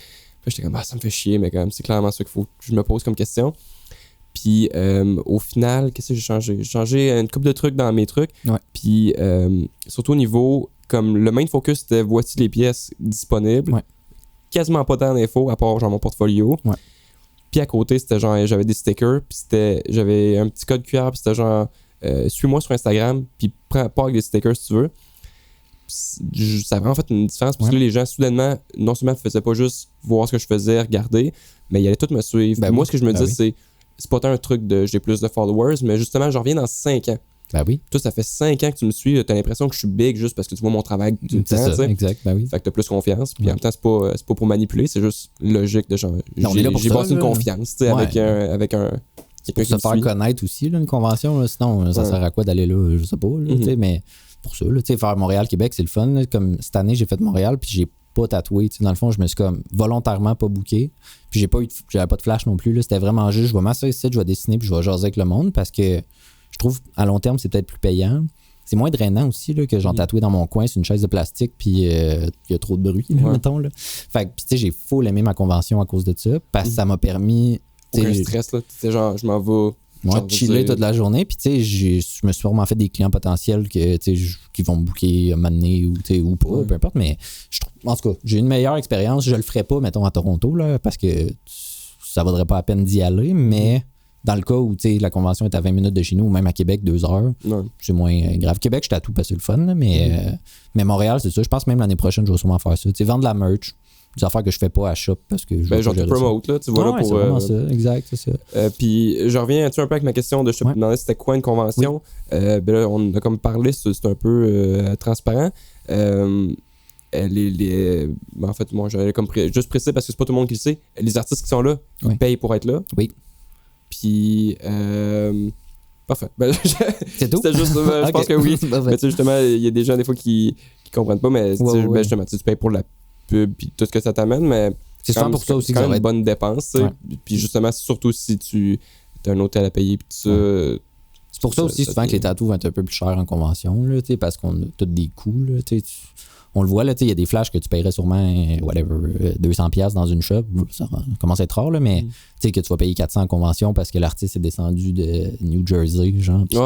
Speaker 1: j'étais comme, ça me fait chier, mais comme, c'est clairement ça qu'il faut que je me pose comme question. Puis au final, qu'est-ce que j'ai changé? J'ai changé une couple de trucs dans mes trucs. Puis surtout au niveau, comme le main focus, c'était voici les pièces disponibles. Quasiment pas tant d'infos, à part genre mon portfolio. Puis à côté, c'était genre, j'avais des stickers, puis j'avais un petit code QR, puis c'était genre, suis-moi sur Instagram, puis pas avec des stickers si tu veux. ça a vraiment fait une différence parce que les gens, soudainement, non seulement ne faisaient pas juste voir ce que je faisais, regarder, mais ils allaient tous me suivre. Moi, ce que je me disais, c'est pas tant un truc de j'ai plus de followers, mais justement, je reviens dans 5 ans.
Speaker 2: Ben oui.
Speaker 1: Toi, ça fait 5 ans que tu me suis, t'as l'impression que je suis big juste parce que tu vois mon travail tout le temps.
Speaker 2: C'est ça, exact, ben oui.
Speaker 1: Fait que t'as plus confiance. Puis en même temps, c'est pas pour manipuler, c'est juste logique de genre. J'ai bâti une confiance, tu sais, avec un.
Speaker 2: C'est pour se faire connaître aussi, là, une convention. Là, sinon, ça sert à quoi d'aller là? Je sais pas. Là, mais pour ça, là, faire Montréal-Québec, c'est le fun. Là, comme cette année, j'ai fait Montréal, puis j'ai pas tatoué. Dans le fond, je me suis comme volontairement pas booké. Puis j'avais pas de flash non plus. Là, c'était vraiment juste, je vais m'asseoir ici, je vais dessiner, puis je vais jaser avec le monde parce que je trouve à long terme, c'est peut-être plus payant. C'est moins drainant aussi là, que genre tatouer dans mon coin sur une chaise de plastique, puis il y a trop de bruit, là, mettons. Là. Fait que, tu sais, j'ai full aimé ma convention à cause de ça, parce que ça m'a permis.
Speaker 1: Aucun stress, là. Tu sais, genre, je m'en vais.
Speaker 2: Moi, chiller toute la journée, puis tu sais, je me suis vraiment fait des clients potentiels qui vont me booker, m'amener ou pas, peu importe, mais je trouve, en tout cas, j'ai une meilleure expérience. Je le ferais pas, mettons, à Toronto, là, parce que ça vaudrait pas la peine d'y aller, mais dans le cas où la convention est à 20 minutes de chez nous, ou même à Québec, 2 heures, c'est moins grave. Québec, je tatoue parce que c'est le fun, là, mais Montréal, c'est ça. Je pense que même l'année prochaine, je vais sûrement faire ça. Vendre de la merch. Des affaires que je fais pas à shop parce que je
Speaker 1: genre tu promote là, tu vois là pour
Speaker 2: c'est vraiment ça, exact, c'est ça.
Speaker 1: Puis je reviens un peu avec ma question de je te demandais c'était quoi une convention. Là, on a comme parlé, c'est un peu transparent. En fait, moi j'avais comme juste précisé parce que c'est pas tout le monde qui le sait. Les artistes qui sont là, ils payent pour être là.
Speaker 2: Oui.
Speaker 1: Puis parfait.
Speaker 2: C'est tout?
Speaker 1: C'était juste je pense que oui. Mais tu sais justement, il y a des gens des fois qui comprennent pas, mais justement tu payes pour la pub puis tout ce que ça t'amène, mais
Speaker 2: c'est souvent pour ça aussi
Speaker 1: que ça va être une bonne dépense. Puis justement, surtout si tu as un hôtel à payer puis tout ça.
Speaker 2: C'est pour ça aussi souvent que les tatous vont être un peu plus chers en convention, là, parce qu'on a tous des coûts. Là, on le voit, il y a des flashs que tu paierais sûrement 200$ dans une shop. Ça commence à être rare, là, mais que tu vas payer 400 en convention parce que l'artiste est descendu de New Jersey, genre, puis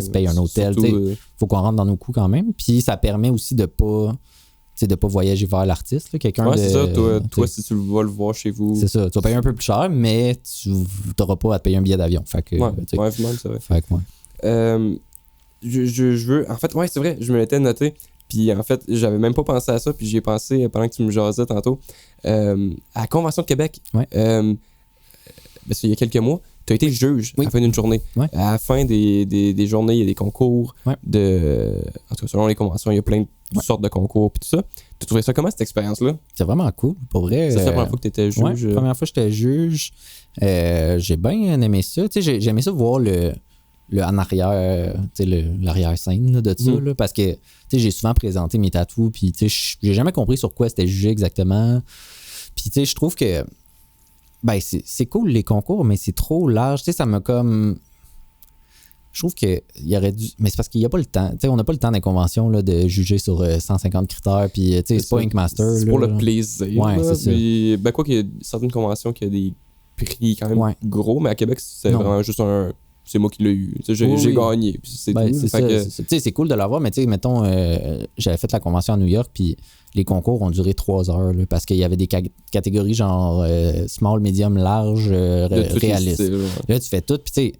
Speaker 2: tu payes un hôtel. Faut qu'on rentre dans nos coûts quand même. Puis ça permet aussi de pas voyager vers l'artiste. Là,
Speaker 1: c'est ça. Toi, si tu vas le voir chez vous.
Speaker 2: C'est ça. Tu vas payer un peu plus cher, mais tu n'auras pas à te payer un billet d'avion. Fait que,
Speaker 1: c'est vrai.
Speaker 2: Fait que,
Speaker 1: je veux. En fait, c'est vrai, je me l'étais noté. Puis en fait, j'avais même pas pensé à ça. Puis j'y ai pensé pendant que tu me jasais tantôt. À la Convention de Québec, il y a quelques mois, tu as été juge à la fin d'une journée. À la fin des journées, il y a des concours. En tout cas, selon les conventions, il y a plein de sortes de concours et tout ça. Tu trouvais ça comment, cette expérience-là?
Speaker 2: C'est vraiment cool, pour vrai.
Speaker 1: C'est la première fois que tu étais juge?
Speaker 2: La première fois que j'étais juge. J'ai bien aimé ça. J'ai aimé ça voir le en arrière, l'arrière-scène là, de ça, là, parce que j'ai souvent présenté mes tatous, puis j'ai jamais compris sur quoi c'était jugé exactement. Puis je trouve que c'est cool les concours, mais c'est trop large. Ça m'a comme... Je trouve qu'il y aurait dû... Mais c'est parce qu'il n'y a pas le temps. On n'a pas le temps des conventions là, de juger sur 150 critères, puis c'est pas Ink Master.
Speaker 1: C'est pour le plaisir.
Speaker 2: C'est ça.
Speaker 1: Puis, quoi qu'il y a certaines conventions qui ont des prix quand même gros, mais à Québec, c'est vraiment juste un... C'est moi qui l'ai eu. J'ai gagné. C'est tout.
Speaker 2: C'est cool de l'avoir, mais mettons, j'avais fait la convention à New York, puis les concours ont duré 3 heures là, parce qu'il y avait des catégories genre small, medium, large, réaliste. Là, tu fais tout, puis tu sais,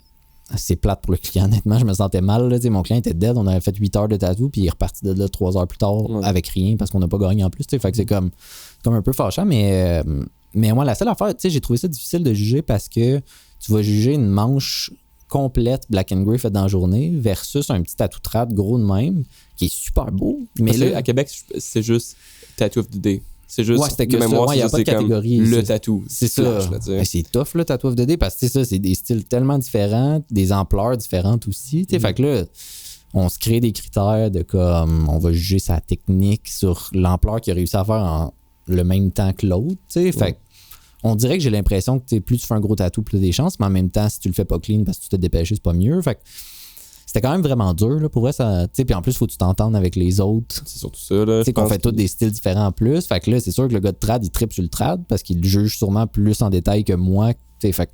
Speaker 2: c'est plate pour le client, honnêtement. Je me sentais mal. Là, mon client était dead. On avait fait 8 heures de tatou, puis il est reparti de là 3 heures plus tard avec rien parce qu'on n'a pas gagné en plus. Fait que c'est comme un peu fâchant, mais moi, la seule affaire, j'ai trouvé ça difficile de juger parce que tu vas juger une manche complète Black and Grey faite dans la journée versus un petit tatou trad gros de même qui est super beau. Mais là,
Speaker 1: à Québec, c'est juste Tattoo of the Day. C'est juste
Speaker 2: de mémoire, il n'y a pas de catégorie.
Speaker 1: Le tatou.
Speaker 2: C'est ça. C'est tough le Tattoo of the Day parce que c'est des styles tellement différents, des ampleurs différentes aussi. Fait que là, on se crée des critères de comme on va juger sa technique sur l'ampleur qu'il a réussi à faire en le même temps que l'autre. Fait que on dirait que j'ai l'impression que plus tu fais un gros tatou, plus tu as des chances, mais en même temps, si tu le fais pas clean parce que tu t'es dépêché, c'est pas mieux. Fait que c'était quand même vraiment dur. Là, pour vrai, ça. Puis en plus, il faut que tu t'entendes avec les autres.
Speaker 1: C'est surtout ça. Là,
Speaker 2: qu'on fait tous des styles différents en plus. Fait que là, c'est sûr que le gars de trad, il tripe sur le trad parce qu'il juge sûrement plus en détail que moi. Fait que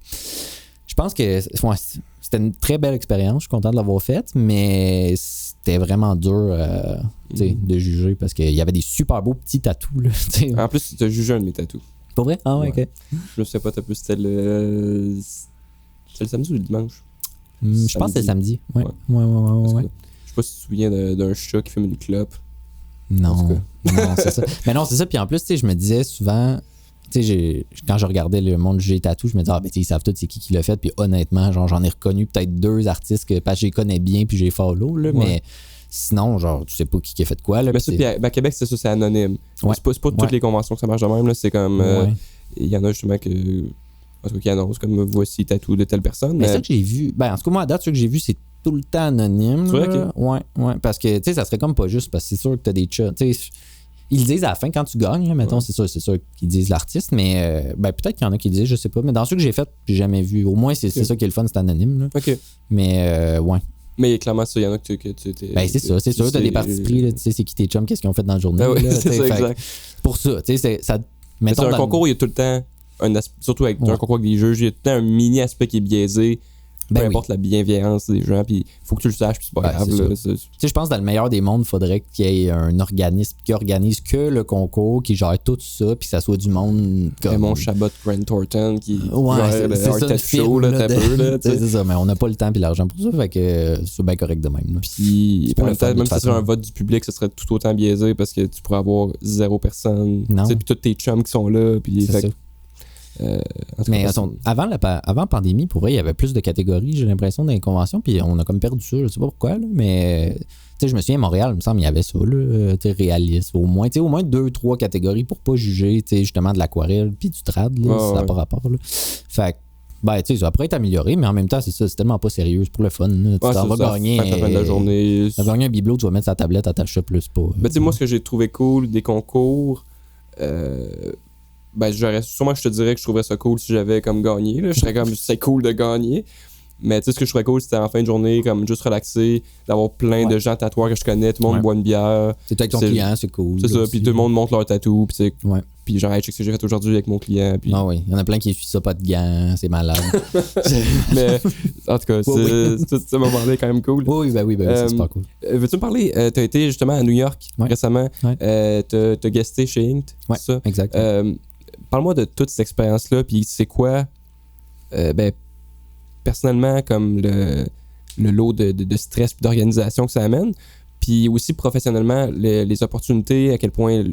Speaker 2: je pense que c'était une très belle expérience. Je suis content de l'avoir faite, mais c'était vraiment dur de juger parce qu'il y avait des super beaux petits tatous. Là,
Speaker 1: en plus, tu as jugé un de mes tatous.
Speaker 2: Pour vrai? Ah ouais, ok.
Speaker 1: Je sais pas, t'as plus c'était le samedi ou le dimanche?
Speaker 2: Je pense que c'est le samedi. Ouais.
Speaker 1: Je sais pas si tu te souviens d'un chat qui fume une clope.
Speaker 2: Non, c'est ça. Mais non, c'est ça. Puis en plus, tu sais, je me disais souvent, tu sais, quand je regardais le monde du G-Tattoo, je me disais, ils savent tous c'est qui l'a fait. Puis honnêtement, genre, j'en ai reconnu peut-être 2 artistes parce que je les connais bien puis j'ai follow, là, mais sinon, genre, tu sais pas qui a fait quoi. Là,
Speaker 1: mais ça, puis à Québec, c'est ça, c'est anonyme. Ouais. C'est pas toutes les conventions que ça marche de même, là. C'est comme. Il y en a justement en tout cas, qui annoncent comme voici tatou de telle personne.
Speaker 2: Mais ça que j'ai vu, en tout cas, moi, à date, ce que j'ai vu, c'est tout le temps anonyme.
Speaker 1: C'est vrai que...
Speaker 2: Ouais. Parce que, tu sais, ça serait comme pas juste, parce que c'est sûr que t'as des chats. Tu sais, ils le disent à la fin quand tu gagnes, là, mettons, c'est sûr qu'ils disent l'artiste, mais peut-être qu'il y en a qui disent, je sais pas. Mais dans ceux que j'ai fait, j'ai jamais vu. Au moins, c'est ça qui est le fun, c'est anonyme. Là.
Speaker 1: OK.
Speaker 2: Mais, ouais.
Speaker 1: Mais clairement, ça, il y en a que tu
Speaker 2: c'est ça, c'est sûr. T'as des parties pris, tu sais, c'est qui tes chums, qu'est-ce qu'ils ont fait dans la journée.
Speaker 1: Oui,
Speaker 2: là,
Speaker 1: c'est ça, exact.
Speaker 2: Pour ça, tu sais, ça.
Speaker 1: Mettons, un concours, il y a tout le temps, surtout avec un concours avec des juges, il y a tout le temps un mini aspect qui est biaisé. Peu importe la bienveillance des gens, puis il faut que tu le saches, puis c'est pas grave. Tu
Speaker 2: sais, je pense que dans le meilleur des mondes, il faudrait qu'il y ait un organisme qui organise que le concours, qui gère tout ça, puis que ça soit du monde comme...
Speaker 1: Mon Chabot Grant Thornton qui
Speaker 2: gère
Speaker 1: le Art Show, là, t'as peu, là.
Speaker 2: C'est ça, mais on n'a pas le temps et l'argent pour ça, fait que c'est bien correct de même.
Speaker 1: Puis, même si ce serait un vote du public, ça serait tout autant biaisé, parce que tu pourrais avoir 0 personne, puis tous tes chums qui sont là, puis...
Speaker 2: C'est ça. Mais avant la pandémie, pour vrai, il y avait plus de catégories, j'ai l'impression, dans les conventions, puis on a comme perdu ça, je sais pas pourquoi, là, mais je me souviens, à Montréal, il me semble, il y avait ça, là, réaliste, au moins 2-3 catégories pour pas juger, justement, de l'aquarelle, puis du trad, là, ça n'a pas rapport, là. Fait que, ça pourrait être amélioré, mais en même temps, c'est ça, c'est tellement pas sérieux, c'est pour le fun, là. Tu vas gagner.
Speaker 1: À la fin de la journée.
Speaker 2: Tu vas gagner un bibelot, tu vas mettre sa tablette à ta shop, plus pas.
Speaker 1: Moi, ce que j'ai trouvé cool des concours, sûrement je te dirais que je trouverais ça cool si j'avais comme gagné. Là. Je serais comme c'est cool de gagner. Mais tu sais, ce que je trouvais cool, c'était en fin de journée, comme juste relaxer, d'avoir plein de gens tatoueurs que je connais, tout le monde boit une bière.
Speaker 2: C'est avec ton client, c'est cool.
Speaker 1: C'est ça, puis tout le monde montre leur tatou, puis puis genre, hey, check ce que j'ai fait aujourd'hui avec mon client. Puis...
Speaker 2: Ah oui, il y en a plein qui essuient ça, pas de gants, c'est malade.
Speaker 1: Mais en tout cas, ce moment-là est quand même cool.
Speaker 2: Oui, c'est super cool.
Speaker 1: Veux-tu me parler, t'as été justement à New York récemment, t'as guesté chez Inked,
Speaker 2: c'est ça? Exact.
Speaker 1: Parle-moi de toute cette expérience-là, puis c'est quoi, personnellement, comme le lot de stress et d'organisation que ça amène, puis aussi professionnellement, les opportunités, à quel point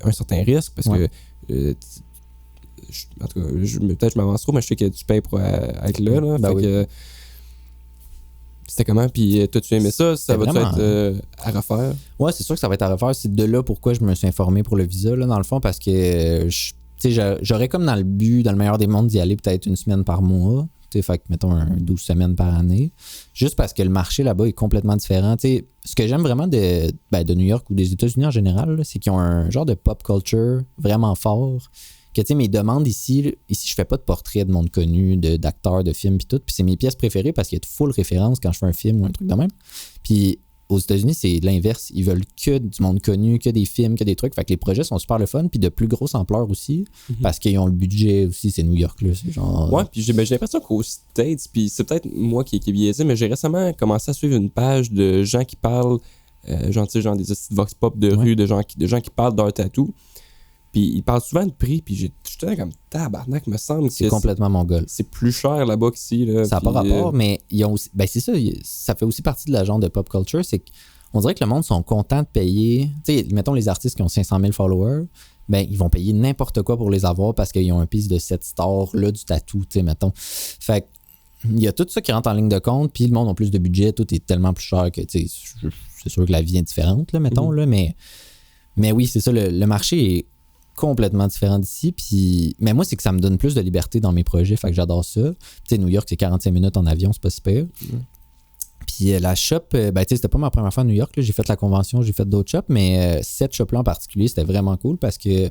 Speaker 1: un certain risque, parce que, en tout cas, peut-être je m'avance trop, mais je sais que tu payes pour être là. Que, c'était comment? Puis t'as-tu aimé ça? Ça va-tu être à refaire?
Speaker 2: Ouais, c'est sûr que ça va être à refaire. C'est de là pourquoi je me suis informé pour le visa, là, dans le fond, parce que j'aurais comme dans le meilleur des mondes d'y aller peut-être 1 semaine par mois. Fait que, mettons, 12 semaines par année. Juste parce que le marché là-bas est complètement différent. T'sais, ce que j'aime vraiment de New York ou des États-Unis en général, là, c'est qu'ils ont un genre de pop culture vraiment fort. Que, tu sais, mes demandes ici, je fais pas de portraits de monde connu, d'acteurs, de films, puis tout. Puis c'est mes pièces préférées parce qu'il y a de full références quand je fais un film ou un truc de même. Puis aux États-Unis, c'est l'inverse. Ils veulent que du monde connu, que des films, que des trucs. Fait que les projets sont super le fun, puis de plus grosse ampleur aussi, parce qu'ils ont le budget aussi. C'est New York, là. C'est genre...
Speaker 1: Ouais, puis j'ai l'impression qu'aux States, puis c'est peut-être moi qui est biaisé, mais j'ai récemment commencé à suivre une page de gens qui parlent, genre des petites vox pop de rue, de gens qui parlent d'un tatou. Puis ils parlent souvent de prix, puis j'étais comme tabarnak, me semble que
Speaker 2: c'est complètement mongol.
Speaker 1: C'est plus cher là-bas qu'ici. Là,
Speaker 2: ça n'a pas rapport, mais ils ont aussi. C'est ça, ça fait aussi partie de la genre de pop culture. C'est qu'on dirait que le monde sont contents de payer. Tu sais, mettons les artistes qui ont 500 000 followers, ils vont payer n'importe quoi pour les avoir parce qu'ils ont un piece de 7 stars là, du tatou, tu sais, mettons. Fait que il y a tout ça qui rentre en ligne de compte, puis le monde a plus de budget, tout est tellement plus cher que, tu sais, c'est sûr que la vie est différente, là, mettons, là, mais oui, c'est ça, le marché est complètement différent d'ici. Mais moi, c'est que ça me donne plus de liberté dans mes projets, fait que j'adore ça. Tu sais, New York, c'est 45 minutes en avion, c'est pas super. Puis la shop, tu sais, c'était pas ma première fois à New York, là. J'ai fait la convention, j'ai fait d'autres shops, mais cette shop-là en particulier, c'était vraiment cool parce que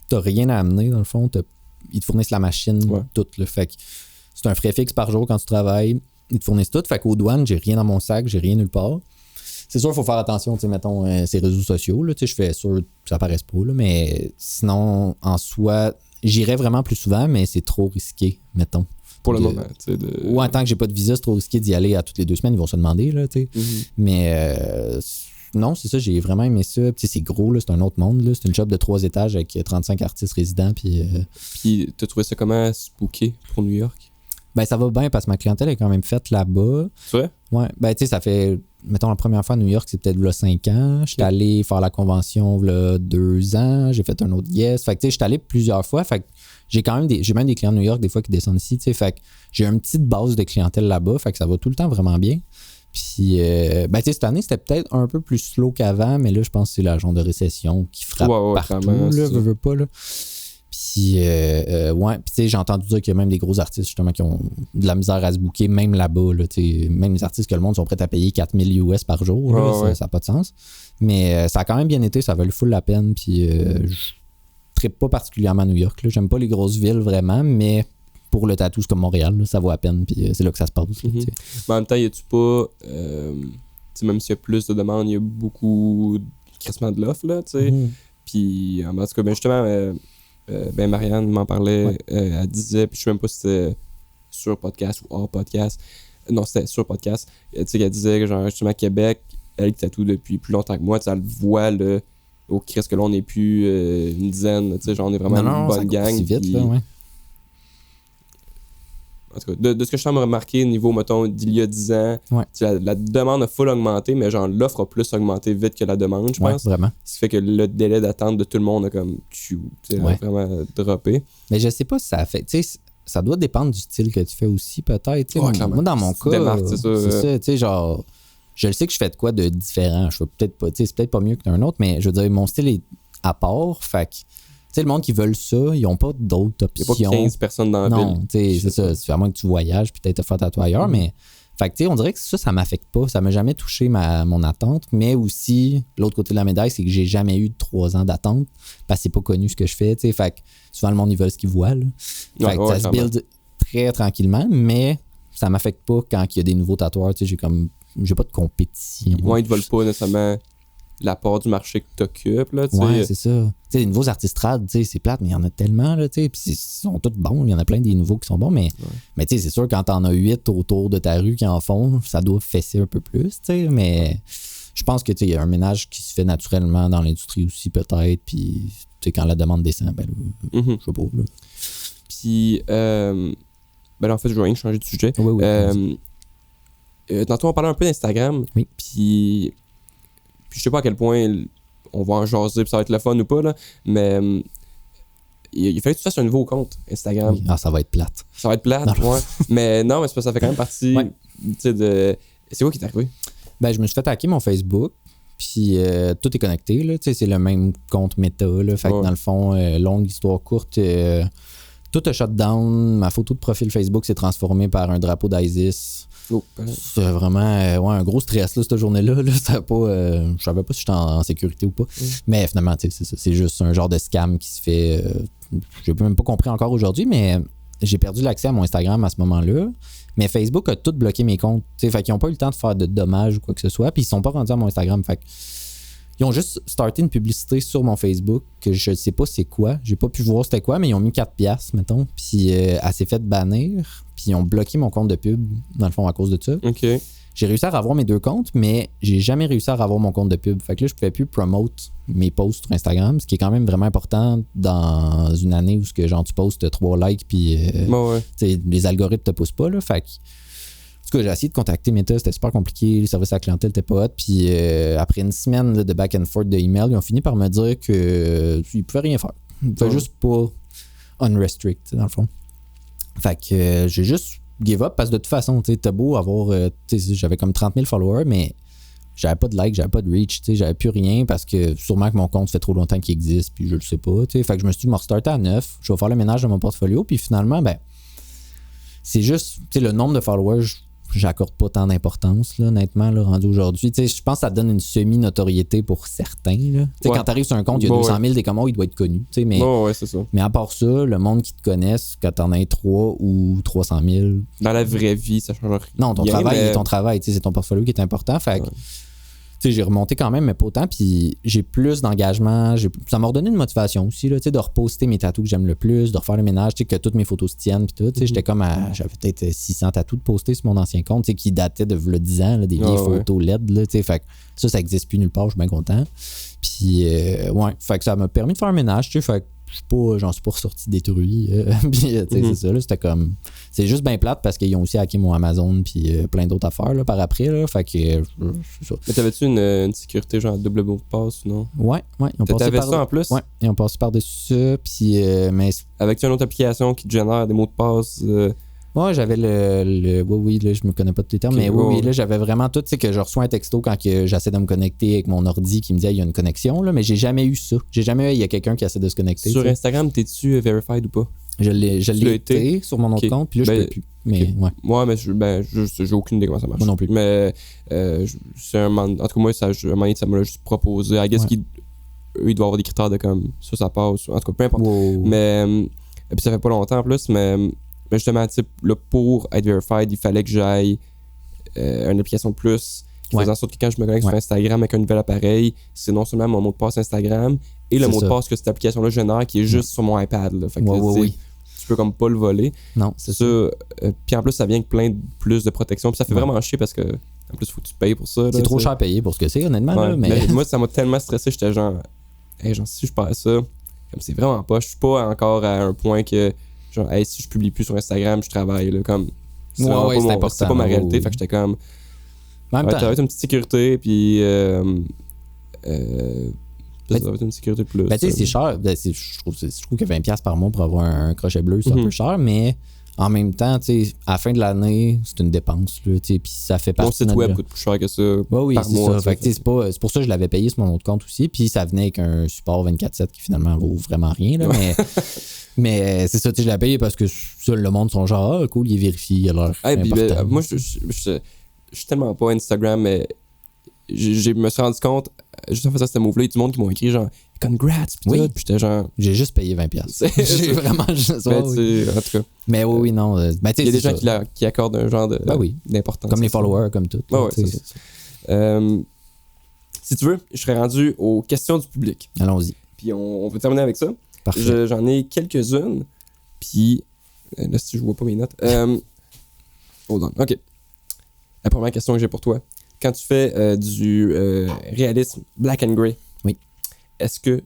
Speaker 2: t'as rien à amener, dans le fond. Ils te fournissent la machine, toute. Fait que c'est un frais fixe par jour quand tu travailles. Ils te fournissent tout. Fait qu'aux douanes, j'ai rien dans mon sac, j'ai rien nulle part. C'est sûr, il faut faire attention, tu sais, mettons, ces réseaux sociaux, là, tu sais, je fais sûr que ça apparaisse pas, là, mais sinon, en soi, j'irais vraiment plus souvent, mais c'est trop risqué, mettons.
Speaker 1: Pour le moment, tu sais.
Speaker 2: Ou en tant que j'ai pas de visa, c'est trop risqué d'y aller à toutes les 2 semaines, ils vont se demander, là, tu sais. Mais non, c'est ça, j'ai vraiment aimé ça. Tu sais, c'est gros, là, c'est un autre monde, là. C'est une shop de 3 étages avec 35 artistes résidents, puis...
Speaker 1: Puis, t'as trouvé ça comment spooké pour New York?
Speaker 2: Ben, ça va bien parce que ma clientèle est quand même faite là-bas.
Speaker 1: C'est vrai?
Speaker 2: Ouais. Ben, tu sais, ça fait, mettons, la première fois à New York, c'est peut-être là 5 ans. J'étais allé faire la convention là 2 ans. J'ai fait un autre guest. Fait que, tu sais, j'étais allé plusieurs fois. Fait que j'ai quand même j'ai même des clients de New York des fois qui descendent ici, tu sais. Fait que j'ai une petite base de clientèle là-bas. Fait que ça va tout le temps vraiment bien. Puis, ben, tu sais, cette année, c'était peut-être un peu plus slow qu'avant, mais là, je pense que c'est la genre de récession qui frappe partout, là, veux pas, là. Puis, ouais, puis tu sais, j'ai entendu dire qu'il y a même des gros artistes, justement, qui ont de la misère à se booker, même là-bas, là, tu sais, même les artistes que le monde sont prêts à payer 4000 US par jour, là, ça n'a pas de sens. Mais ça a quand même bien été, ça a valu full la peine, puis je trippe pas particulièrement à New York, là. J'aime pas les grosses villes, vraiment, mais... pour le tatou, c'est comme Montréal, là, ça vaut à peine, puis c'est là que ça se passe.
Speaker 1: Mais en même temps, y a-tu pas. Même s'il y a plus de demandes, il y a beaucoup de crissement de l'offre, là, tu sais. Puis, en tout cas, ben justement, Marianne m'en parlait, elle disait, puis je sais même pas si c'était sur podcast ou hors podcast. Non, c'était sur podcast. Tu sais, qu'elle disait que, genre, justement, à Québec, elle qui tatoue depuis plus longtemps que moi, tu sais, elle le voit, là, au Christ, que là, on n'est plus une dizaine, tu sais, genre, on est vraiment une bonne gang.
Speaker 2: Si vite, là, ouais.
Speaker 1: En tout cas, de ce que je sens me remarquer, niveau, mettons, d'il y a 10 ans, la demande a full augmenté, mais genre l'offre a plus augmenté vite que la demande, je pense.
Speaker 2: Vraiment.
Speaker 1: Ce qui fait que le délai d'attente de tout le monde a comme vraiment droppé.
Speaker 2: Mais je sais pas si ça a fait. Tu sais, ça doit dépendre du style que tu fais aussi, peut-être. Moi, dans mon cas, c'est ça. Tu sais, genre, je le sais que je fais de quoi de différent. Je fais peut-être pas, tu sais, c'est peut-être pas mieux qu'un autre, mais je veux dire, mon style est à part. Fait que, tu sais, le monde qui veulent ça, ils n'ont pas d'autres options.
Speaker 1: Il n'y a pas 15 personnes dans la ville.
Speaker 2: Non, tu sais, c'est ça. C'est à moins que tu voyages puis peut-être te faire tatouer ailleurs, mais... Fait que, tu sais, on dirait que ça m'affecte pas. Ça m'a jamais touché mon attente. Mais aussi, l'autre côté de la médaille, c'est que j'ai jamais eu 3 ans d'attente parce que c'est pas connu ce que je fais, tu sais. Fait que souvent, le monde, ils veulent ce qu'ils voient, là. Fait que ça se build très tranquillement, mais ça m'affecte pas quand il y a des nouveaux tatoueurs, tu sais. J'ai pas de compétition.
Speaker 1: Ouais, ils te veulent pas nécessairement la part du marché que t'occupes, là, tu sais.
Speaker 2: Ouais, c'est ça. Tu sais, les nouveaux artistes trad, tu sais, c'est plate, mais il y en a tellement, là, tu sais. Puis ils sont tous bons. Il y en a plein des nouveaux qui sont bons, mais tu sais, c'est sûr, quand t'en as 8 autour de ta rue qui en font, ça doit fesser un peu plus, tu sais. Mais je pense que, tu sais, il y a un ménage qui se fait naturellement dans l'industrie aussi, peut-être. Puis, tu sais, quand la demande descend, ben là, je sais pas, là.
Speaker 1: Puis, ben là, en fait, je veux rien changer de sujet.
Speaker 2: Oui.
Speaker 1: Tantôt, on parlait un peu d'Instagram.
Speaker 2: Oui.
Speaker 1: Puis je sais pas à quel point on va en jaser puis ça va être le fun ou pas, là, mais il fallait que tu fasses un nouveau compte Instagram.
Speaker 2: Oui. Ah, ça va être plate.
Speaker 1: Ça va être plate, ouais. Mais non, mais c'est parce que ça fait quand même partie tu sais, de... C'est quoi qui t'est arrivé? Ben,
Speaker 2: je me suis fait hacker mon Facebook, puis tout est connecté, là. Tu sais, c'est le même compte Meta, là. Fait que dans le fond, longue histoire courte, tout a shut down. Ma photo de profil Facebook s'est transformée par un drapeau d'ISIS. C'est vraiment un gros stress là, cette journée-là. Là. Je savais pas si j'étais en sécurité ou pas. Mais finalement, c'est juste un genre de scam qui se fait. J'ai même pas compris encore aujourd'hui, mais j'ai perdu l'accès à mon Instagram à ce moment-là. Mais Facebook a tout bloqué mes comptes. Fait qu'ils n'ont pas eu le temps de faire de dommages ou quoi que ce soit. Puis ils sont pas rendus à mon Instagram. Fait ils ont juste starté une publicité sur mon Facebook que je sais pas c'est quoi. J'ai pas pu voir c'était quoi, mais ils ont mis 4$, mettons. Puis elle s'est fait bannir. Puis ils ont bloqué mon compte de pub, dans le fond, à cause de ça.
Speaker 1: OK.
Speaker 2: J'ai réussi à revoir mes 2 comptes, mais j'ai jamais réussi à revoir mon compte de pub. Fait que là, je pouvais plus promote mes posts sur Instagram, ce qui est quand même vraiment important dans une année où tu postes 3 likes, puis les algorithmes te poussent pas. Là, fait que, en tout cas, j'ai essayé de contacter Meta, c'était super compliqué, le service à la clientèle était pas hot. Puis après une semaine là, de back and forth de email, ils ont fini par me dire qu'ils pouvaient rien faire. Ils pouvaient juste pas unrestrict, dans le fond. Fait que j'ai juste give up parce que de toute façon, tu sais, t'as beau avoir, j'avais comme 30 000 followers, mais j'avais pas de like, j'avais pas de reach, tu sais, j'avais plus rien parce que sûrement que mon compte fait trop longtemps qu'il existe, puis je le sais pas, tu sais. Fait que je me suis dit, je me restarter à 9, je vais faire le ménage de mon portfolio, puis finalement, ben, c'est juste, tu sais, le nombre de followers, j'accorde pas tant d'importance, là, honnêtement, là, rendu aujourd'hui. Tu sais, je pense que ça donne une semi-notoriété pour certains, là. Tu sais, quand t'arrives sur un compte, il y a 200 000, t'es comme, il doit être connu, tu sais, mais...
Speaker 1: c'est ça.
Speaker 2: Mais à part ça, le monde qui te connaisse, quand t'en as 3 ou 300 000...
Speaker 1: Dans la vraie vie, ça change rien.
Speaker 2: Non, ton travail, tu sais, c'est ton portfolio qui est important, fait que... Tu sais, j'ai remonté quand même, mais pas autant, puis j'ai plus d'engagement. Ça m'a redonné une motivation aussi, là, tu sais, de reposter mes tatous que j'aime le plus, de refaire le ménage, tu sais, que toutes mes photos se tiennent, puis tout. Tu sais, j'étais comme j'avais peut-être 600 tatous de poster sur mon ancien compte, tu sais, qui datait de 10 ans, là, des vieilles photos LED, là, tu sais, fait que ça n'existe plus nulle part, je suis bien content. Puis, fait que ça m'a permis de faire un ménage, tu sais, fait que j'en suis pas ressorti détruit. Puis, tu sais, c'est ça, là, c'était comme... C'est juste bien plate parce qu'ils ont aussi hacké mon Amazon puis plein d'autres affaires là, par après. Là, fait que c'est ça.
Speaker 1: Mais t'avais-tu une sécurité genre double mot de passe ou non?
Speaker 2: Ouais.
Speaker 1: T'avais ça en plus?
Speaker 2: Ouais, ils ont passé par-dessus ça. Puis, mais...
Speaker 1: Avec une autre application qui te génère des mots de passe?
Speaker 2: Ouais, j'avais oui, là, je me connais pas tous les termes, mais oui, là, j'avais vraiment tout, tu sais, que je reçois un texto quand j'essaie de me connecter avec mon ordi qui me dit, il y a une connexion, là, mais j'ai jamais eu ça. J'ai jamais eu, il y a quelqu'un qui essaie de se connecter.
Speaker 1: Sur Instagram, t'es-tu verified ou pas?
Speaker 2: Je l'ai été sur mon autre compte, puis là, je peux plus. Mais,
Speaker 1: ouais, mais j'ai aucune idée comment ça marche.
Speaker 2: Moi non plus.
Speaker 1: Mais, c'est un moment, en tout cas, moi, un moment donné, ça me l'a juste proposé. I guess eux, ils doivent avoir des critères de comme, ça passe, en tout cas, peu importe.
Speaker 2: Wow.
Speaker 1: Mais, puis ça fait pas longtemps en plus, mais justement, là, pour être verified, il fallait que j'aille une application de plus qui faisait en sorte que quand je me connecte sur Instagram avec un nouvel appareil, c'est non seulement mon mot de passe Instagram et le mot de passe que cette application-là génère qui est juste sur mon iPad. Là. Fait que tu peux comme pas le voler.
Speaker 2: Non,
Speaker 1: c'est ça. Puis en plus, ça vient avec plein de plus de protection. Puis ça fait vraiment chier parce que en plus, il faut que tu payes pour ça.
Speaker 2: C'est trop cher à payer pour ce que c'est, honnêtement. Là, mais...
Speaker 1: moi, ça m'a tellement stressé. J'étais genre, si je perds ça, comme c'est vraiment pas. Je suis pas encore à un point que genre, si je publie plus sur Instagram, je travaille. Là, comme, c'est pas ma réalité. Fait que j'étais comme. Ça va être une petite sécurité, puis. Ça va être une sécurité de plus.
Speaker 2: Ben, tu sais, c'est cher. Je trouve que 20$ par mois pour avoir un crochet bleu, c'est un peu cher, mais en même temps, tu sais, à la fin de l'année, c'est une dépense. Puis ça fait partie.
Speaker 1: Mon site web coûte plus cher que ça.
Speaker 2: Oui,
Speaker 1: par mois.
Speaker 2: Ça. Fait que, c'est pour ça que je l'avais payé sur mon autre compte aussi. Puis ça venait avec un support 24/7 qui finalement vaut vraiment rien. Là, mais c'est ça, tu sais, je l'ai payé parce que le monde sont genre, ah, cool, il est vérifié, il a l'air.
Speaker 1: Moi, je suis tellement pas Instagram, mais je me suis rendu compte, juste en faisant ce move-là, il y a du monde qui m'ont écrit genre congrats, pis tout, pis j'étais genre.
Speaker 2: J'ai juste payé 20$. J'ai vraiment juste.
Speaker 1: En tout cas.
Speaker 2: Mais oui, non. Ben,
Speaker 1: il y a des gens qui accordent un genre d'importance.
Speaker 2: Comme les followers, comme tout.
Speaker 1: C'est ça. Si tu veux, je serais rendu aux questions du public.
Speaker 2: Allons-y.
Speaker 1: Puis on peut terminer avec ça.
Speaker 2: Parfait.
Speaker 1: J'en ai quelques-unes. Puis là, si je vois pas mes notes. Hold on. OK. La première question que j'ai pour toi. Quand tu fais du réalisme black and gray, est-ce que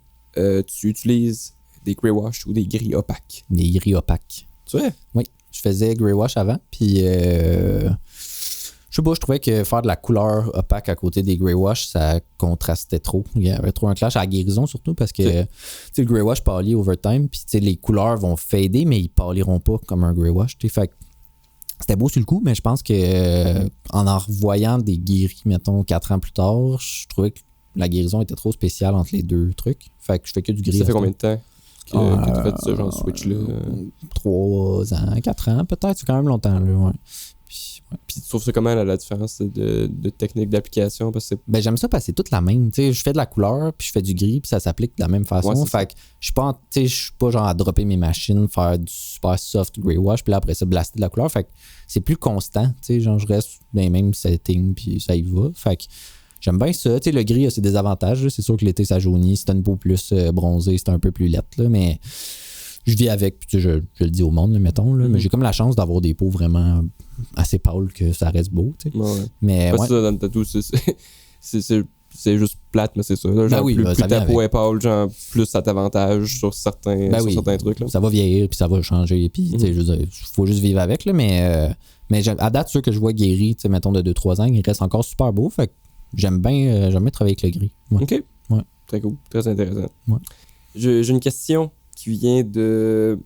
Speaker 1: tu utilises des grey wash ou des gris opaques?
Speaker 2: Des gris opaques.
Speaker 1: Tu vois?
Speaker 2: Oui. Je faisais grey wash avant, puis je sais pas, je trouvais que faire de la couleur opaque à côté des grey wash, ça contrastait trop. Il y avait trop un clash à la guérison, surtout parce que le grey wash pâlit over time, puis les couleurs vont fader, mais ils pâliront pas comme un grey wash. Fait que c'était beau sur le coup, mais je pense que en revoyant des guéris, mettons, 4 ans plus tard, je trouvais que la guérison était trop spéciale entre les deux trucs. Fait que je fais que du gris.
Speaker 1: Ça fait combien de temps que tu as fait ce genre de switch-là?
Speaker 2: 3 ans, 4 ans peut-être, c'est quand même longtemps. Là, ouais.
Speaker 1: Puis tu trouves ça comment la différence de technique d'application? Parce que
Speaker 2: ben, j'aime ça parce que c'est toute la même. T'sais, je fais de la couleur, puis je fais du gris, puis ça s'applique de la même façon. Fait que je suis pas genre à dropper mes machines, faire du super soft grey wash, puis là après ça, blaster de la couleur. Fait que c'est plus constant. Genre, je reste dans les mêmes settings, puis ça y va. Fait que j'aime bien ça. T'sais, le gris a ses désavantages. C'est sûr que l'été, ça jaunit. Si t'as une peau plus bronzée, c'est un peu plus laite. Là, mais je vis avec. Puis je le dis au monde, là, mettons. Là, mais j'ai comme la chance d'avoir des peaux vraiment assez pâles que ça reste beau. Mais
Speaker 1: pas ça dans le tatou. C'est juste plate, mais c'est ça. Là, genre, plus ta peau est pâle, genre, plus ça t'avantage sur certains trucs. Là.
Speaker 2: Ça va vieillir, puis ça va changer. Puis, il faut juste vivre avec. Là, mais à date, ceux que je vois guéris, mettons de 2-3 ans, ils restent encore super beaux. Fait que j'aime bien travailler avec le gris. Ouais.
Speaker 1: OK.
Speaker 2: Ouais.
Speaker 1: Très cool. Très intéressant.
Speaker 2: Ouais.
Speaker 1: J'ai une question qui vient de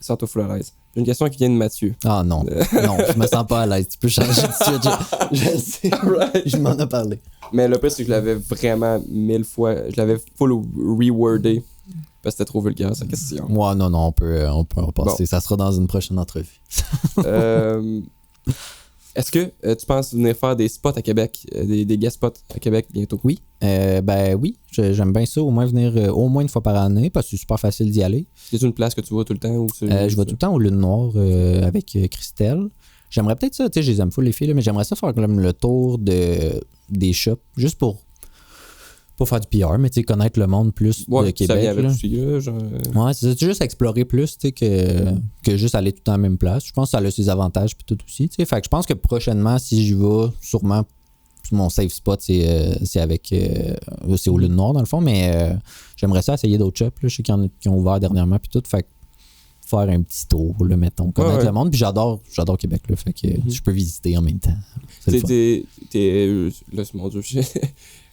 Speaker 1: Santo Flores. J'ai une question qui vient de Mathieu.
Speaker 2: Ah non. Non, je me sens pas à l'aise. Tu peux changer de suite. Je sais. Je m'en ai parlé.
Speaker 1: Mais le pire, c'est que je l'avais vraiment 1000 fois. Je l'avais full rewordé parce que c'était trop vulgaire, sa question.
Speaker 2: Ouais, non, on peut en passer. Bon. Ça sera dans une prochaine entrevue.
Speaker 1: Est-ce que tu penses venir faire des spots à Québec, des guest spots à Québec bientôt?
Speaker 2: Oui. Oui, j'aime bien ça, au moins venir au moins une fois par année, parce que c'est super facile d'y aller.
Speaker 1: Y a-t-il une place que tu vas tout le temps? Ou
Speaker 2: je vais tout le temps au Lune Noire avec Christelle. J'aimerais peut-être ça, tu sais, je les aime full les filles, là, mais j'aimerais ça faire comme le tour des shops, juste pour faire du PR, mais tu sais, connaître le monde plus de Québec.
Speaker 1: Ça vient avec
Speaker 2: là.
Speaker 1: Aussi, là, genre...
Speaker 2: Ouais, c'est juste explorer plus, tu sais, que juste aller tout le temps à la même place. Je pense que ça a ses avantages puis tout aussi, tu sais. Fait que je pense que prochainement, si j'y vais, sûrement tout mon safe spot, c'est avec. C'est au Lune Noire, dans le fond, mais j'aimerais ça essayer d'autres shops. Là. Je sais qu'il y en a qui ont ouvert dernièrement, puis tout. Fait que faire un petit tour, là, mettons, connaître le monde. Puis j'adore Québec, là. Fait que je peux visiter en même temps. C'est
Speaker 1: là, mon Dieu,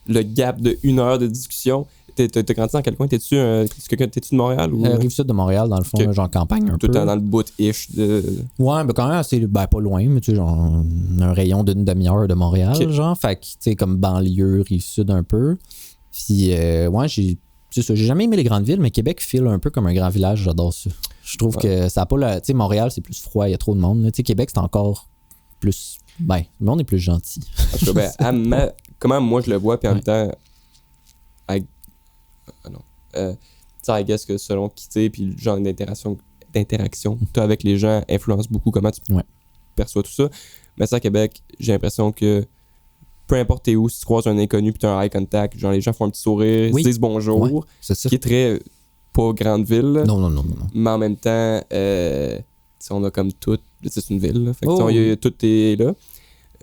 Speaker 1: le gap de 1 heure de discussion. T'as grandi dans quel coin? T'es-tu de Montréal? Ou...
Speaker 2: Rive-Sud de Montréal, dans le fond, là, genre campagne un peu.
Speaker 1: Tout dans le bout-ish de...
Speaker 2: Ouais, ben quand même assez... Ben pas loin, mais tu sais, genre un rayon d'une demi-heure de Montréal, genre. Fait que, tu sais, comme banlieue, Rive-Sud un peu. Puis, ouais, j'ai jamais aimé les grandes villes, mais Québec file un peu comme un grand village, j'adore ça. Je trouve que ça n'a pas la... Tu sais, Montréal, c'est plus froid, il y a trop de monde. Tu sais, Québec, c'est encore plus... Ben, le monde est plus gentil.
Speaker 1: Parce que, ben, comment moi je le vois, puis en même temps... tu sais, I guess que selon qui t'es, puis le genre d'interaction que t'as avec les gens influence beaucoup comment tu perçois tout ça. Mais ça, à Québec, j'ai l'impression que peu importe t'es où, si tu croises un inconnu puis t'as un eye contact, genre les gens font un petit sourire, ils disent bonjour,
Speaker 2: c'est ça.
Speaker 1: Qui est très pas grande ville.
Speaker 2: Non.
Speaker 1: Mais en même temps, on a comme tout, c'est une ville, là, fait que tout est là.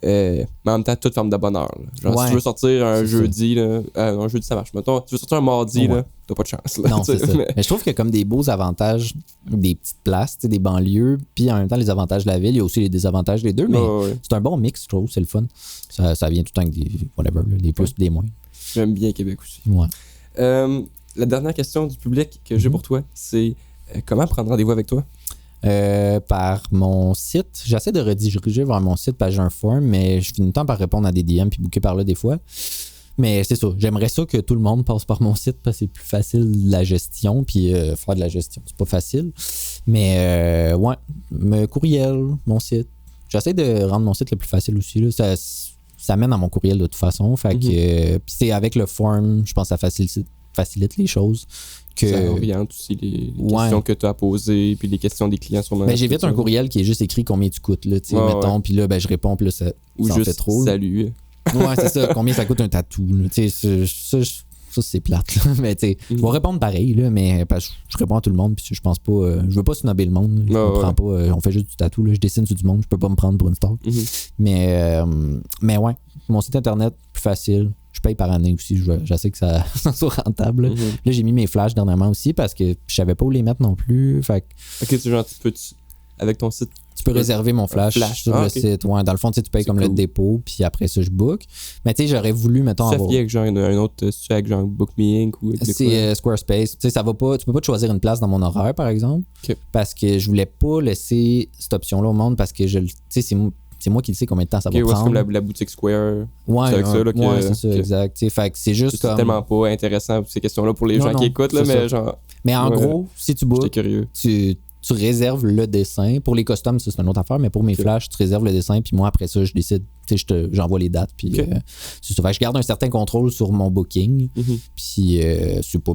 Speaker 1: Mais en même temps, toute forme de bonheur. Là. Genre, si tu veux sortir un jeudi, là, un jeudi ça marche. Mettons, tu veux sortir un mardi, là, t'as pas de chance. Là,
Speaker 2: non, c'est ça. Mais je trouve qu'il y a comme des beaux avantages des petites places, des banlieues, puis en même temps, les avantages de la ville. Il y a aussi les désavantages des deux, mais c'est un bon mix, je trouve, c'est le fun. Ça vient tout le temps avec des whatever, là, des plus et des moins.
Speaker 1: J'aime bien Québec aussi.
Speaker 2: Ouais.
Speaker 1: La dernière question du public que j'ai pour toi, c'est comment prendre rendez-vous avec toi?
Speaker 2: Par mon site. J'essaie de rediriger vers mon site parce que j'ai un form, mais je finis le temps par répondre à des DM puis booker par là des fois. Mais c'est ça. J'aimerais ça que tout le monde passe par mon site parce que c'est plus facile la gestion. Puis faire de la gestion, c'est pas facile. Mais ouais, me courriel, mon site. J'essaie de rendre mon site le plus facile aussi. Là. Ça mène à mon courriel de toute façon. Fait que puis c'est avec le form, je pense que ça facilite les choses.
Speaker 1: Ça oriente aussi les questions que tu as posées, puis les questions des clients sur
Speaker 2: ben, j'évite un courriel qui est juste écrit combien tu coûtes, là, mettons, puis là, ben, je réponds, puis là, ça
Speaker 1: en
Speaker 2: fait trop.
Speaker 1: Salut.
Speaker 2: Ouais, c'est ça, combien ça coûte un tatou, ça c'est plate, là. Mais tu sais, je vais répondre pareil, là, mais parce que je réponds à tout le monde, puis je pense pas, je veux pas snobber le monde, je me prends pas, on fait juste du tatou, là, je dessine sur du monde, je peux pas me prendre pour une star. Mais ouais, mon site internet, plus facile. Je paye par année aussi, je sais que ça soit rentable. Là, j'ai mis mes flashs dernièrement aussi parce que je savais pas où les mettre non plus. Fait que...
Speaker 1: Ok, genre, avec ton site,
Speaker 2: tu peux réserver mon flash sur le site. Ouais, dans le fond, tu payes comme le dépôt, puis après ça, je book. Mais tu sais, j'aurais voulu, mettons,
Speaker 1: avoir... avec genre un autre, avec genre Book Me Inc. ou
Speaker 2: c'est Squarespace. Tu sais, ça va pas... Tu peux pas te choisir une place dans mon horaire, par exemple. Parce que je voulais pas laisser cette option-là au monde parce que tu sais, c'est moi qui le sais combien de temps ça va prendre.
Speaker 1: C'est comme la boutique Square.
Speaker 2: Ouais,
Speaker 1: c'est avec ça, là,
Speaker 2: c'est ça, exact. T'sais, fait que c'est juste
Speaker 1: c'est tellement pas intéressant ces questions-là pour les gens qui écoutent, là, mais genre...
Speaker 2: Mais en gros, si tu bookes,
Speaker 1: curieux.
Speaker 2: Tu réserves le dessin. Pour les costumes, ça, c'est une autre affaire, mais pour mes flashs, tu réserves le dessin, puis moi, après ça, je décide, j'envoie les dates, puis c'est ça. Fait que je garde un certain contrôle sur mon booking, puis c'est pas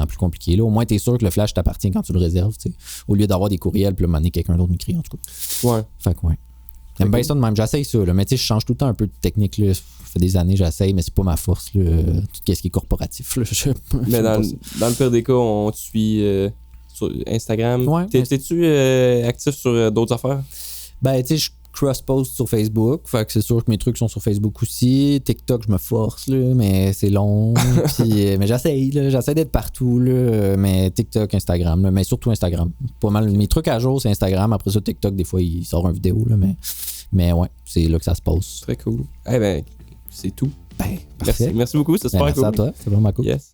Speaker 2: plus compliqué. Là. Au moins, t'es sûr que le flash t'appartient quand tu le réserves, t'sais. Au lieu d'avoir des courriels, puis là, quelqu'un d'autre m'écrit, en tout cas.
Speaker 1: Ouais.
Speaker 2: Fait que ouais. J'aime bien ça de même. J'essaye ça, là. Mais tu sais, je change tout le temps un peu de technique. Là. Ça fait des années j'essaye, mais c'est pas ma force. Là. Tout ce qui est corporatif. Là.
Speaker 1: Mais dans le pire des cas, on te suit sur Instagram.
Speaker 2: Ouais,
Speaker 1: T'es-tu actif sur d'autres affaires?
Speaker 2: Ben, tu sais, je cross-post sur Facebook. Fait que c'est sûr que mes trucs sont sur Facebook aussi. TikTok, je me force, là, mais c'est long. Puis, mais j'essaye d'être partout. Là, mais TikTok, Instagram, là, mais surtout Instagram. Pas mal. Mes trucs à jour, c'est Instagram. Après ça, TikTok, des fois, il sort une vidéo. Là, mais ouais, c'est là que ça se passe.
Speaker 1: Très cool. Eh ben, c'est tout.
Speaker 2: Ben, parfait.
Speaker 1: Merci beaucoup, c'était super cool.
Speaker 2: Merci à toi, c'est vraiment cool.
Speaker 1: Yes.